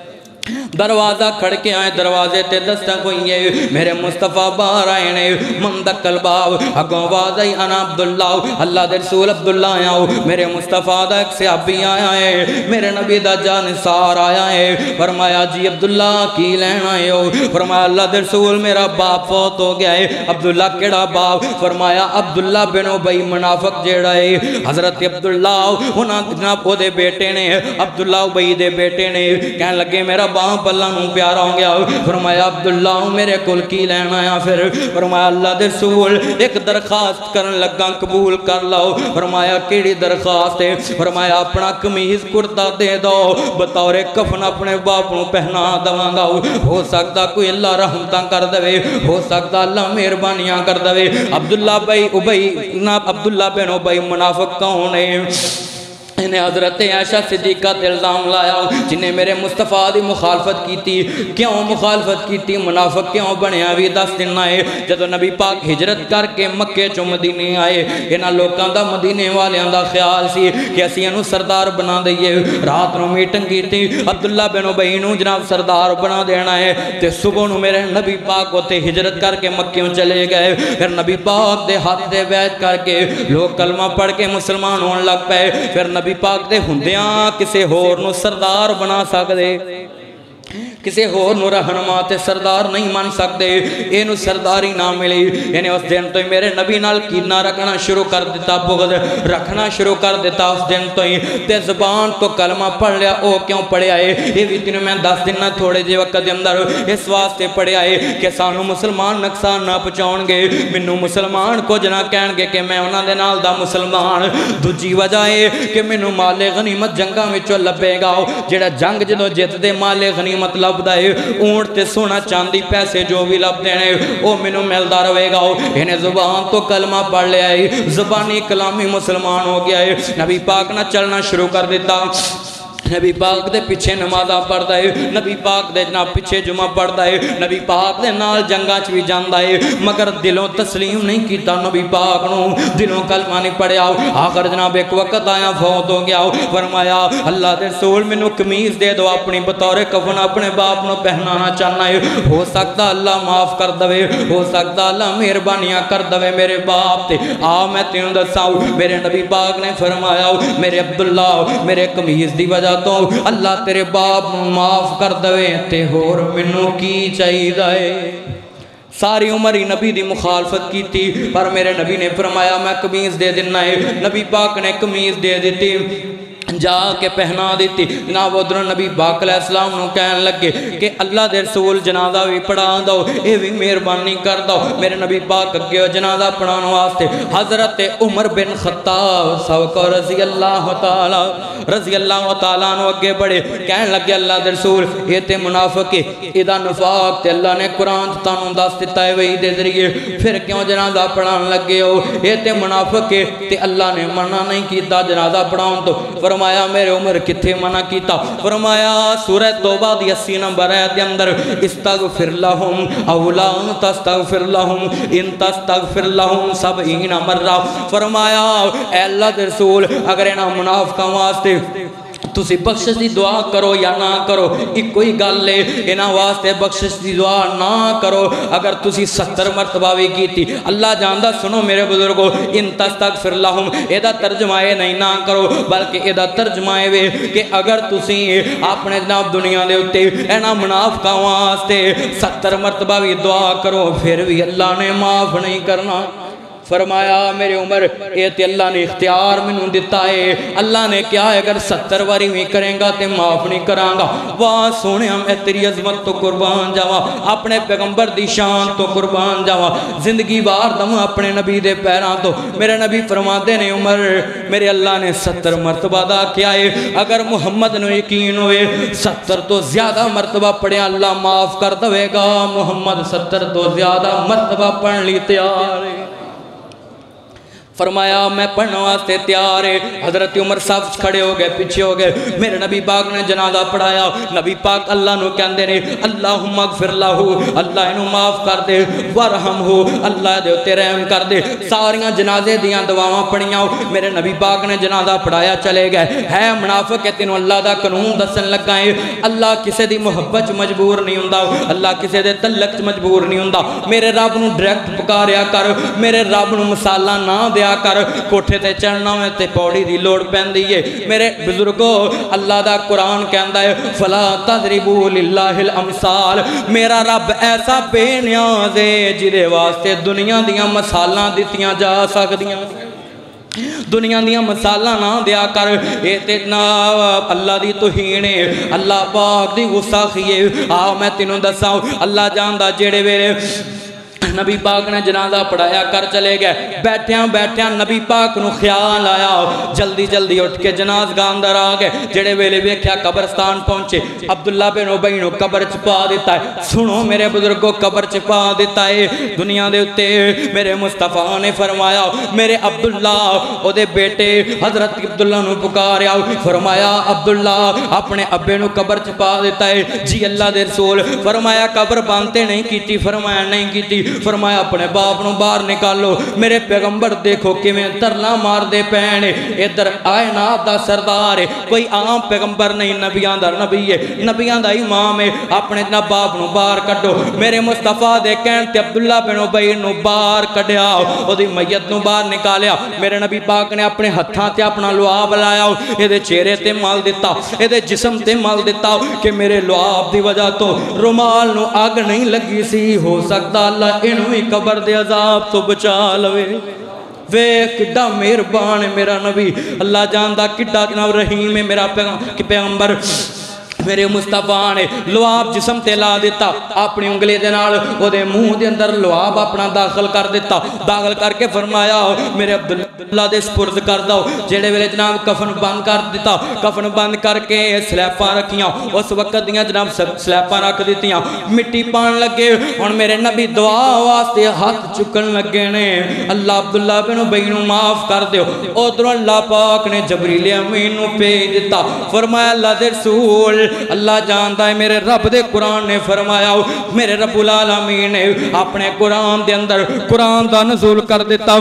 دروازہ کھڑ کے آئے دروازے تے دستک ہوئی ہے میرے مصطفیٰ باہر آئے نے مندق الباب اگوں آواز آئی انا عبداللہ اللہ دے رسول عبداللہ آیا ہو. میرے مصطفیٰ دا ایک صحابی آیا ہے میرے نبی دا جانثار آیا ہے. فرمایا جی عبداللہ کی لین آئے ہو؟ فرمایا اللہ دے رسول میرا باپ فوت ہو گیا ہے. عبداللہ کیڑا باپ؟ فرمایا عبداللہ بن ابی منافق جیڑا ہے. حضرت عبداللہ انہاں جناب او دے بیٹے نے عبداللہ ابی دے بیٹے نے کہنے لگے میرا باپ اللہ نو پیارا ہو گیا. فرمایا عبداللہ میرے کول کی لینا آیا پھر؟ فرمایا اللہ دے رسول ایک درخواست کرن لگا قبول کر لو. فرمایا کیڑی درخواست ہے؟ فرمایا اپنا قمیض کرتا دے دو بطور کفن اپنے باپ نو پہنا دواں گا. ہو سکتا کوئی اللہ رحمتاں کر دے, ہو سکتا اللہ مہربانیاں کر دے. عبداللہ بن ابی منافق کون ہے؟ انہیں حضرت عائشہ صدیقہ تے الزام لایا جنہیں میرے مصطفیٰ دی مخالفت کی تھی. کیوں مخالفت کی تھی؟ منافق کیوں بنیا بھی 10 دن آئے جدو نبی پاک ہجرت کر کے مکے چو مدینے آئے. انہاں لوکاں دا مدینے والیاں دا خیال سی کہ اسی انہوں سردار بنا دئیے. رات نو میٹنگ کی تھی عبداللہ بن ابی نو جناب سردار بنا دینا ہے تے صبح نو میرے نبی پاک ہوتے ہجرت کر کے مکیوں چلے گئے. پھر نبی پاک دے ہاتھ دے بیعت کر کے لوگ کلمہ پڑھ کے مسلمان ہون لگ پے. پھر نبی پاک دے ہندیاں کسے ہور نو سردار بنا سکدے, کسے ہور نو رہنما تے سردار نہیں مان سکتے. اینو سرداری نہ ملی. یعنی اس دن تو میرے نبی نال کینہ رکھنا شروع کر دیتا, بغض رکھنا شروع کر دیتا. اس دن تو ہی تے زبان تو کلمہ پڑھ لیا. او کیوں پڑھیا ہے؟ یہ بھی تینوں میں 10 دن نہ تھوڑے جے وقت دے اندر اس واسطے پڑھیا ہے کہ سانو مسلمان نقصان نہ پہنچاؤن گے, مینوں مسلمان کچھ نہ کہن گے کہ میں انہاں دے نال دا مسلمان. دوجی وجہ ہے کہ مینوں مال غنیمت جنگاں وچوں لبے گا. جڑا جنگ جدوں جت دے مال غنیمت لب دائے اونٹ تے سونا چاندی پیسے جو بھی لب دینے او منو ملدہ روے گا. انہیں زبان تو کلمہ پڑھ لیا ہے, زبانی کلامی مسلمان ہو گیا ہے. نبی پاک نہ چلنا شروع کر دیتا. نبی پاک دے پیچھے نمازہ پڑھتا ہے, نبی پاک دے جناب پیچھے جمعہ پڑھتا ہے, نبی پاک دے نال جنگاں چ بھی جاندا ہے, مگر دلوں تسلیم نہیں کیتا نبی پاک نو, دلوں کلمہ نہیں پڑھیا. آخر جناب ایک وقت آیا فوت ہو گیا. فرمایا اللہ دے رسول مینوں قمیض دے دو اپنی بطور کفن اپنے باپ نو پہنانا چاہنا ہے. ہو سکتا اللہ معاف کر دے, ہو سکتا اللہ مہربانیاں کر دے میرے باپ تے. آ میں تینوں دساؤ میرے نبی پاک نے فرمایا میرے عبداللہ میرے قمیض دی وجہ تو اللہ تیرے باپ معاف کر دوے تے ہور منوں کی چاہیے. ساری عمر ہی نبی دی مخالفت کی تھی پر میرے نبی نے فرمایا میں قمیض دے دینا ہے. نبی پاک نے قمیض دے دیتی, جا کے پہنا دیتی. جناب ادھر نبی پاک علیہ السلام نو کہن لگے کہ اللہ دے رسول جنازہ بھی پڑھا دو, اے بھی مہربانی کر دو. میرے نبی پاک اگے جنازہ پڑھانے واسطے حضرت عمر بن خطاب سوکو رضی اللہ تعالیٰ نو اگے بڑھے. کہن لگے اللہ دے رسول یہ تے منافق ہے, ادا نفاق تے اللہ نے قرآن تانوں دس دیتا ہے وہی دے ذریعے, پھر کیوں جنازہ پڑھان لگے ہو؟ یہ تے منافق ہے تے اللہ نے منع نہیں کیتا جنازہ پڑھاؤں تو. فرمایا میرے عمر کتھے منع کیتا؟ فرمایا سورہ توبہ دی 80 نمبر آیت دے اندر استغفر لہم او لا تستغفر لہم ان تستغفر لہم 70 مرہ. فرمایا اے اللہ دے رسول اگر انہاں منافقاں واسطے تسی بخشش دی دعا کرو یا نہ کرو ایک کوئی گل لے, انہاں واسطے بخشش دی دعا نہ کرو. اگر تسی 70 مرتبہ بھی کی تھی اللہ جاندہ سنو میرے بزرگو, ان تستغفر لہم ایدہ ترجمہ نہیں نہ کرو بلکہ ایدہ ترجمہ ہے کہ اگر تسی اپنے جناب دنیا دے ہوتے انہاں منافقاں واسطے 70 مرتبہ بھی دعا کرو پھر بھی اللہ نے معاف نہیں کرنا. فرمایا میرے عمر اے تے اللہ نے اختیار منوں دیتا ہے. اللہ نے کیا ہے اگر 70 واری میں کریں گا تے معاف نہیں کران گا. واہ سونے میں تیری عظمت تو قربان جاواں, اپنے پیغمبر دی شان تو قربان جاواں, زندگی بار دم اپنے نبی دے پیراں تو. میرے نبی فرماتے نے عمر میرے اللہ نے 70 مرتبہ دا کیا ہے, اگر محمد نو یقین ہوئے 70 تو زیادہ مرتبہ پڑھے اللہ معاف کر دوے گا. محمد 70 تو زیادہ مرتبہ پڑھ لی تیار ہے. فرمایا میں پڑھنے واسطے تیار ہے. حضرت عمر صاحب کھڑے ہو گئے, پیچھے ہو گئے. میرے نبی پاک نے جنازہ پڑھایا. نبی پاک اللہ نو کہندے نے اللہم اغفر لہو, اللہ انہوں معاف کر دے, ورحم ہو, اللہ دے اتے رحم کر دے. ساریاں جنازے دیاں دعاواں پڑھیاں. میرے نبی پاک نے جنازہ پڑھایا چلے گئے. ہے منافق ہے تینوں اللہ دا قانون دسن لگائیں. اللہ کسے دی محبت مجبور نہیں ہوندا, اللہ کسے دے تعلق مجبور نہیں ہوندا. میرے رب نو ڈائریکٹ پکاریا کر, میرے رب نو مسالہ نہ دے کر. کوٹھے تے چڑھنا میں تے پوڑی دی لوڑ پہندی ہے. میرے بزرگو اللہ دا قرآن کہندا ہے فلا تضربوا للہ الامثال, میرا رب ایسا بے نیاز ہے جدے واسطے دنیا دیاں مثالاں دتیاں جا سکدیاں. دنیا دیا مثالاں نہ دیا کر، اے تے نا اللہ دی توہین ہے، اللہ پاک دی گستاخی ہے۔ آؤ میں تینوں دساؤ، اللہ جاندا جیڑے ویلے نبی پاک نے جنازہ پڑھایا کر چلے گئے، بیٹھیاں بیٹھیاں نبی پاک نو خیال آیا، جلدی جلدی اٹھ کے جنازگاہ اندر آ گئے۔ جڑے ویلے ویکھیا قبرستان پہنچے، عبداللہ بن ابی نو قبر چ پا دیتا ہے۔ سنو میرے بزرگوں، قبر چ پا دیتا ہے۔ دنیا دے اتے میرے مصطفیٰ نے فرمایا، میرے عبداللہ او دے بیٹے حضرت عبداللہ نو پکاریا، فرمایا عبداللہ اپنے ابے نو قبر چ پا دیتا ہے؟ جی اللہ دے رسول۔ فرمایا قبر باندھتے نہیں کیتی؟ فرمایا نہیں کیتی۔ فرمایا اپنے باپ نو باہر نکالو، میرے پیغمبر دیکھو کیویں ترلا مار دے پین، ادھر کائنات دا سردار ہے، کوئی عام پیغمبر نہیں، نبیاں دا نبی ہے، نبیاں دا امام ہے، اپنے جناب باپ نو باہر کڈو۔ میرے مصطفیٰ دے کہن تے عبداللہ بن ابی نو باہر کڈیا، او دی میت نو باہر نکالیا۔ میرے نبی پاک نے اپنے ہتھاں تے اپنا لعاب لایا، اے دے چہرے تے مال دیتا، اے دے جسم تے مال دیتا کہ میرے لعاب دی وجہ تو رومال نو آگ نہیں لگی سی، ہو سکتا اللہ انہوں ہی قبر دے عذاب تو بچا لوے۔ وے کڈا مہربان ہے میرا نبی، اللہ جاندہ کڈا جناب رحیم ہے میرا پیغمبر۔ میرے مصطفیٰ نے لعاب جسم تے لا دیتا، اپنی انگلی دے نال او دے منہ دے اندر لعاب اپنا داخل کر دیتا، داخل کر کے فرمایا میرے عبداللہ دے سپرد کر دو۔ جڑے ویلے جناب کفن بند کر دیتا، کفن بند کر کے سلیپاں رکھیاں، اس وقت دیاں جناب سلیپاں رکھ دیتیاں، مٹی پان لگے۔ ہن میرے نبی دعا واسطے ہاتھ چکن لگے نے، اللہ عبداللہ بن ابی نو معاف کر دیو۔ ادھر اللہ پاک نے جبریل امین نو بھیج دیتا، فرمایا اللہ دے رسول، اللہ جانتا ہے میرے رب دے قرآن نے فرمایا، میرے رب العالمین نے اپنے قرآن دے اندر قرآن دا نزول کر دیتا،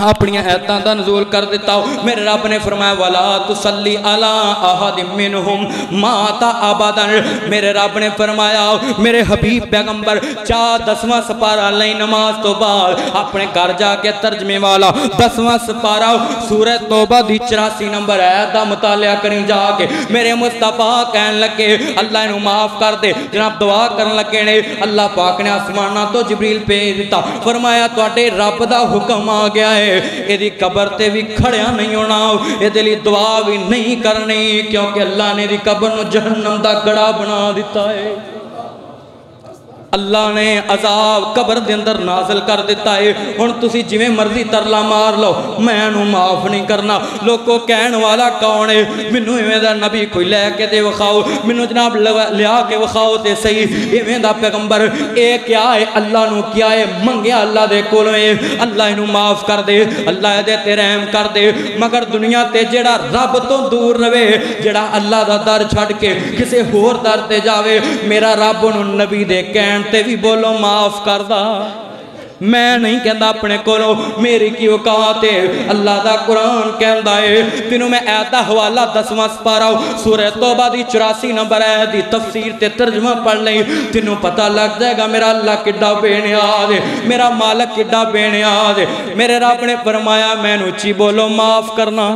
اپنی آیتاں دا نزول کر دیتا۔ میرے رب نے فرمایا وَلَا تُصَلِّ عَلَىٰ أَحَدٍ مِّنْهُمْ مَاتَ أَبَدًا۔ میرے رب نے فرمایا میرے حبیب پیغمبر 10واں سپارہ لئی نماز تو بعد اپنے گھر جا کے ترجمے والا 10واں سپارہ سورہ توبہ دی 84 نمبر آیت دا مطالعہ کریں جا کے۔ میرے مصطفیٰ کہن لگے اللہ انہوں معاف کر دے، جناب دعا کرن لگے نے، اللہ پاک نے آسمانہ تو جبریل بھیج دیتا، فرمایا تواڈے رب دا حکم آ گیا ہے، ایدی قبر تے بھی کھڑیا نہیں ہونا، ایدے لی دعا بھی نہیں کرنی، کیونکہ اللہ نے دی قبر نو جہنم دا گڑا بنا دیتا ہے۔ اللہ نے عذاب قبر دے اندر نازل کر دیتا ہے۔ ہن تسی جویں مرضی ترلا مار لو، میں انہوں معاف نہیں کرنا۔ لوگوں کہن والا کون ہے؟ منوں ایویں دا نبی کوئی لے کے دے وخاؤ، منوں جناب لیا کے وخاؤ تے صحیح، ایویں دا پیغمبر اے کیا ہے؟ اللہ نو کیا ہے؟ منگیا اللہ دے کولوں ہے، اللہ انہوں معاف کر دے، اللہ دے تے رحم کر دے۔ مگر دنیا تے جڑا رب تو دور رہے، جڑا اللہ دا در چھڑ کے کسے ہور در تے جاوے، میرا رب انہوں نبی دے کہن تے بھی بولو معاف کر دا۔ میں نہیں کہندا اپنے کولو، میری کی اوقات ہے، اللہ دا قرآن کہندا ہے۔ تینوں میں آیت دا حوالہ 10واں سپارہ سورہ توبہ دی 84 نمبر آیت دی تفسیر تے ترجمہ پڑھ لیں، تینوں پتہ لگ جائے گا میرا اللہ کڈا بے نیاز ہے، میرا مالک کڈا بے نیاز ہے۔ میرے رب نے فرمایا میں نو چی بولو معاف کرنا۔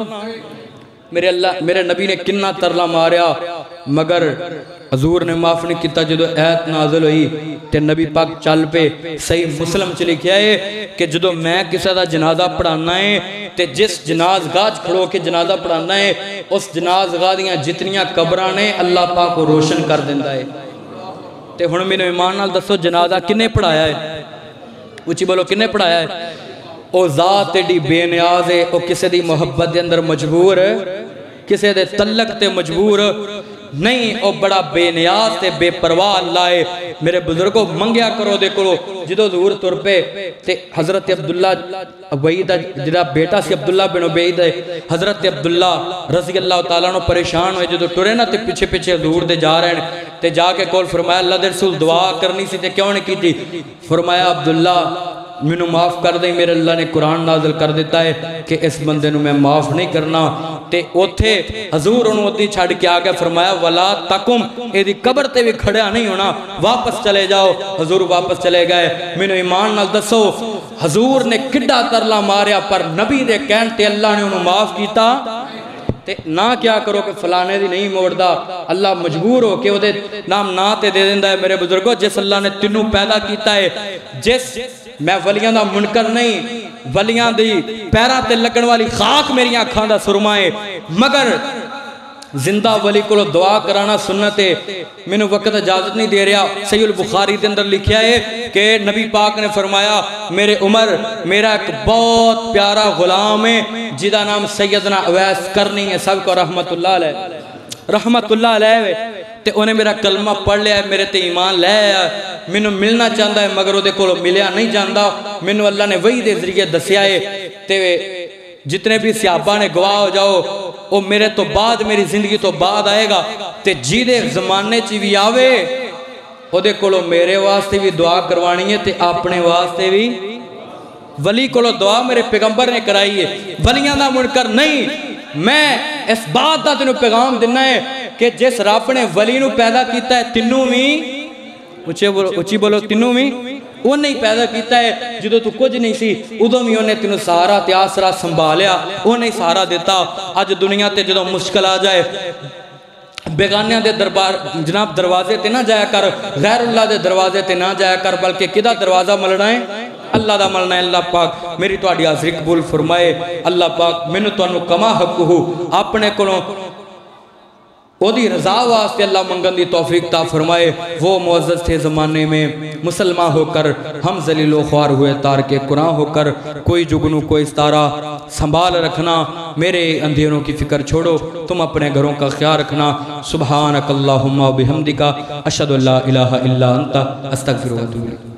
میرے نبی نے کنہ ترلا ماریا، مگر حضور نے معاف نہیں کیتا۔ جدو ایت نازل ہوئی تے نبی پاک چل پہ، صحیح مسلم چلی کیا ہے کہ جدو میں کسی دا جنازہ پڑھانا ہے تے جس جنازگاہ کھڑو کے جنازہ پڑھانا ہے، اس جنازگاہ دیاں جتنیاں قبرانے اللہ پاک کو روشن کر دیندہ ہے۔ تے ہن میں نے ایمان نال دسو جنازہ کنے پڑھایا ہے؟ اچھی بولو کنے پڑھایا ہے؟ او ذات ایڈی بے نیاز ہے، او کسی دی محبت دے اندر مجبور ہے، کسی دے تعلق تے مجبور نہیں، او بڑا بے نیاز تے بے پرواہ اللہ ہے۔ میرے بزرگوں منگیا کرو دے کرو، جدو ظہور تر پہ تے حضرت عبداللہ ابی دا جڑا بیٹا سی عبداللہ بن ابی دا، حضرت عبداللہ رضی اللہ تعالیٰ نو پریشان ہوئے، جدو ٹرے نا تے پیچھے پیچھے ظہور دے جا رہے ہیں، تے جا کے کول فرمایا اللہ دے رسول دعا کرنی سی تے کیوں نہیں کی تھی؟ فرمایا عبداللہ منو معاف کر دیں، میرے اللہ نے قرآن نازل کر دیتا ہے کہ اس بندے نو میں معاف نہیں کرنا۔ تے اوتھے حضور انہوں اتنی چھاڑ کے آگے فرمایا وَلَا تَقُمْ، ایدی قبر تے بھی کھڑیا نہیں ہونا، واپس چلے جاؤ۔ حضور واپس چلے گئے۔ منو ایمان نال دسو حضور نے کڈا ترلا ماریا، پر نبی دے کہن تے اللہ نے انہوں معاف کیتا۔ تے نہ کیا کرو کہ فلانے دی نہیں موڑدا، اللہ مجبور ہو کہ وہ دے نام نہ تے دے دیندہ ہے۔ میرے بزرگوں جس اللہ نے تینوں پیدا کیتا ہے، جس میں ولیاں دا منکر نہیں، ولیاں دی پیراں تے لگن والی خاک میری آنکھاں دا سرما ہے، مگر زندہ ولی کو دعا کرانا سنت ہے۔ میں نے وقت اجازت نہیں دے رہا، صحیح البخاری کے اندر لکھیا ہے کہ نبی پاک نے فرمایا میرے عمر میرا ایک بہت پیارا غلام ہے جدا نام سیدنا اویس کرنی ہے، سب کو رحمت اللہ علیہ، رحمت اللہ علیہ، تے انہیں میرا کلمہ پڑھ لیا ہے، میرے تے ایمان لے آیا، میں نے ملنا چاہتا ہے مگر وہ دے کو ملیا نہیں جاندہ، میں نے اللہ نے وہی دے ذریعے دسیا ہے تے جتنے بھی صحابہ نے گواہ ہو جاؤ وہ میرے تو بعد میری زندگی تو بعد آئے گا تے جی دے زمانے چی بھی آوے وہ دے کولو میرے واسطے بھی دعا کروانی ہے تے اپنے واسطے بھی ولی کولو دعا میرے پیغمبر نے کرائی ہے، ولیاں دا منکر نہیں۔ میں اس بات دا تینوں پیغام دینا ہے کہ جس رب نے ولی نو پیدا کیتا ہے تینوں بھی اچھی بولو تینوں بھی انہیں پیدا کیتا ہے، جدو تو کچھ نہیں سی ادھوں بھی انہیں تینوں سہارا تے آسرا سنبھالیا، انہیں سہارا دیتا۔ آج دنیا تے جدو مشکل آ جائے بیگانیاں دے دربار جناب دروازے تے نہ جایا کر، غیر اللہ دے دروازے تے نہ جایا کر، بلکہ کدھا دروازہ ملنا ہے؟ اللہ دا ملنا ہے۔ اللہ پاک میری تواڈی حاضری قبول فرمائے۔ اللہ پاک مینوں تانوں کما حق ہو اپنے کولوں او دی رضا واسطے اللہ منگن دی توفیق تا فرمائے۔ وہ معزز تھے زمانے میں مسلمان ہو کر ہم ذلیل و خوار ہوئے، تارک قرآن ہو کر کوئی جگنو کوئی ستارہ، سنبھال رکھنا میرے اندھیروں کی فکر چھوڑو، تم اپنے گھروں کا خیال رکھنا۔ سبحانک اللہم و بحمدک اشہد ان لا الہ الا انت استغفرک و اتوب الیک۔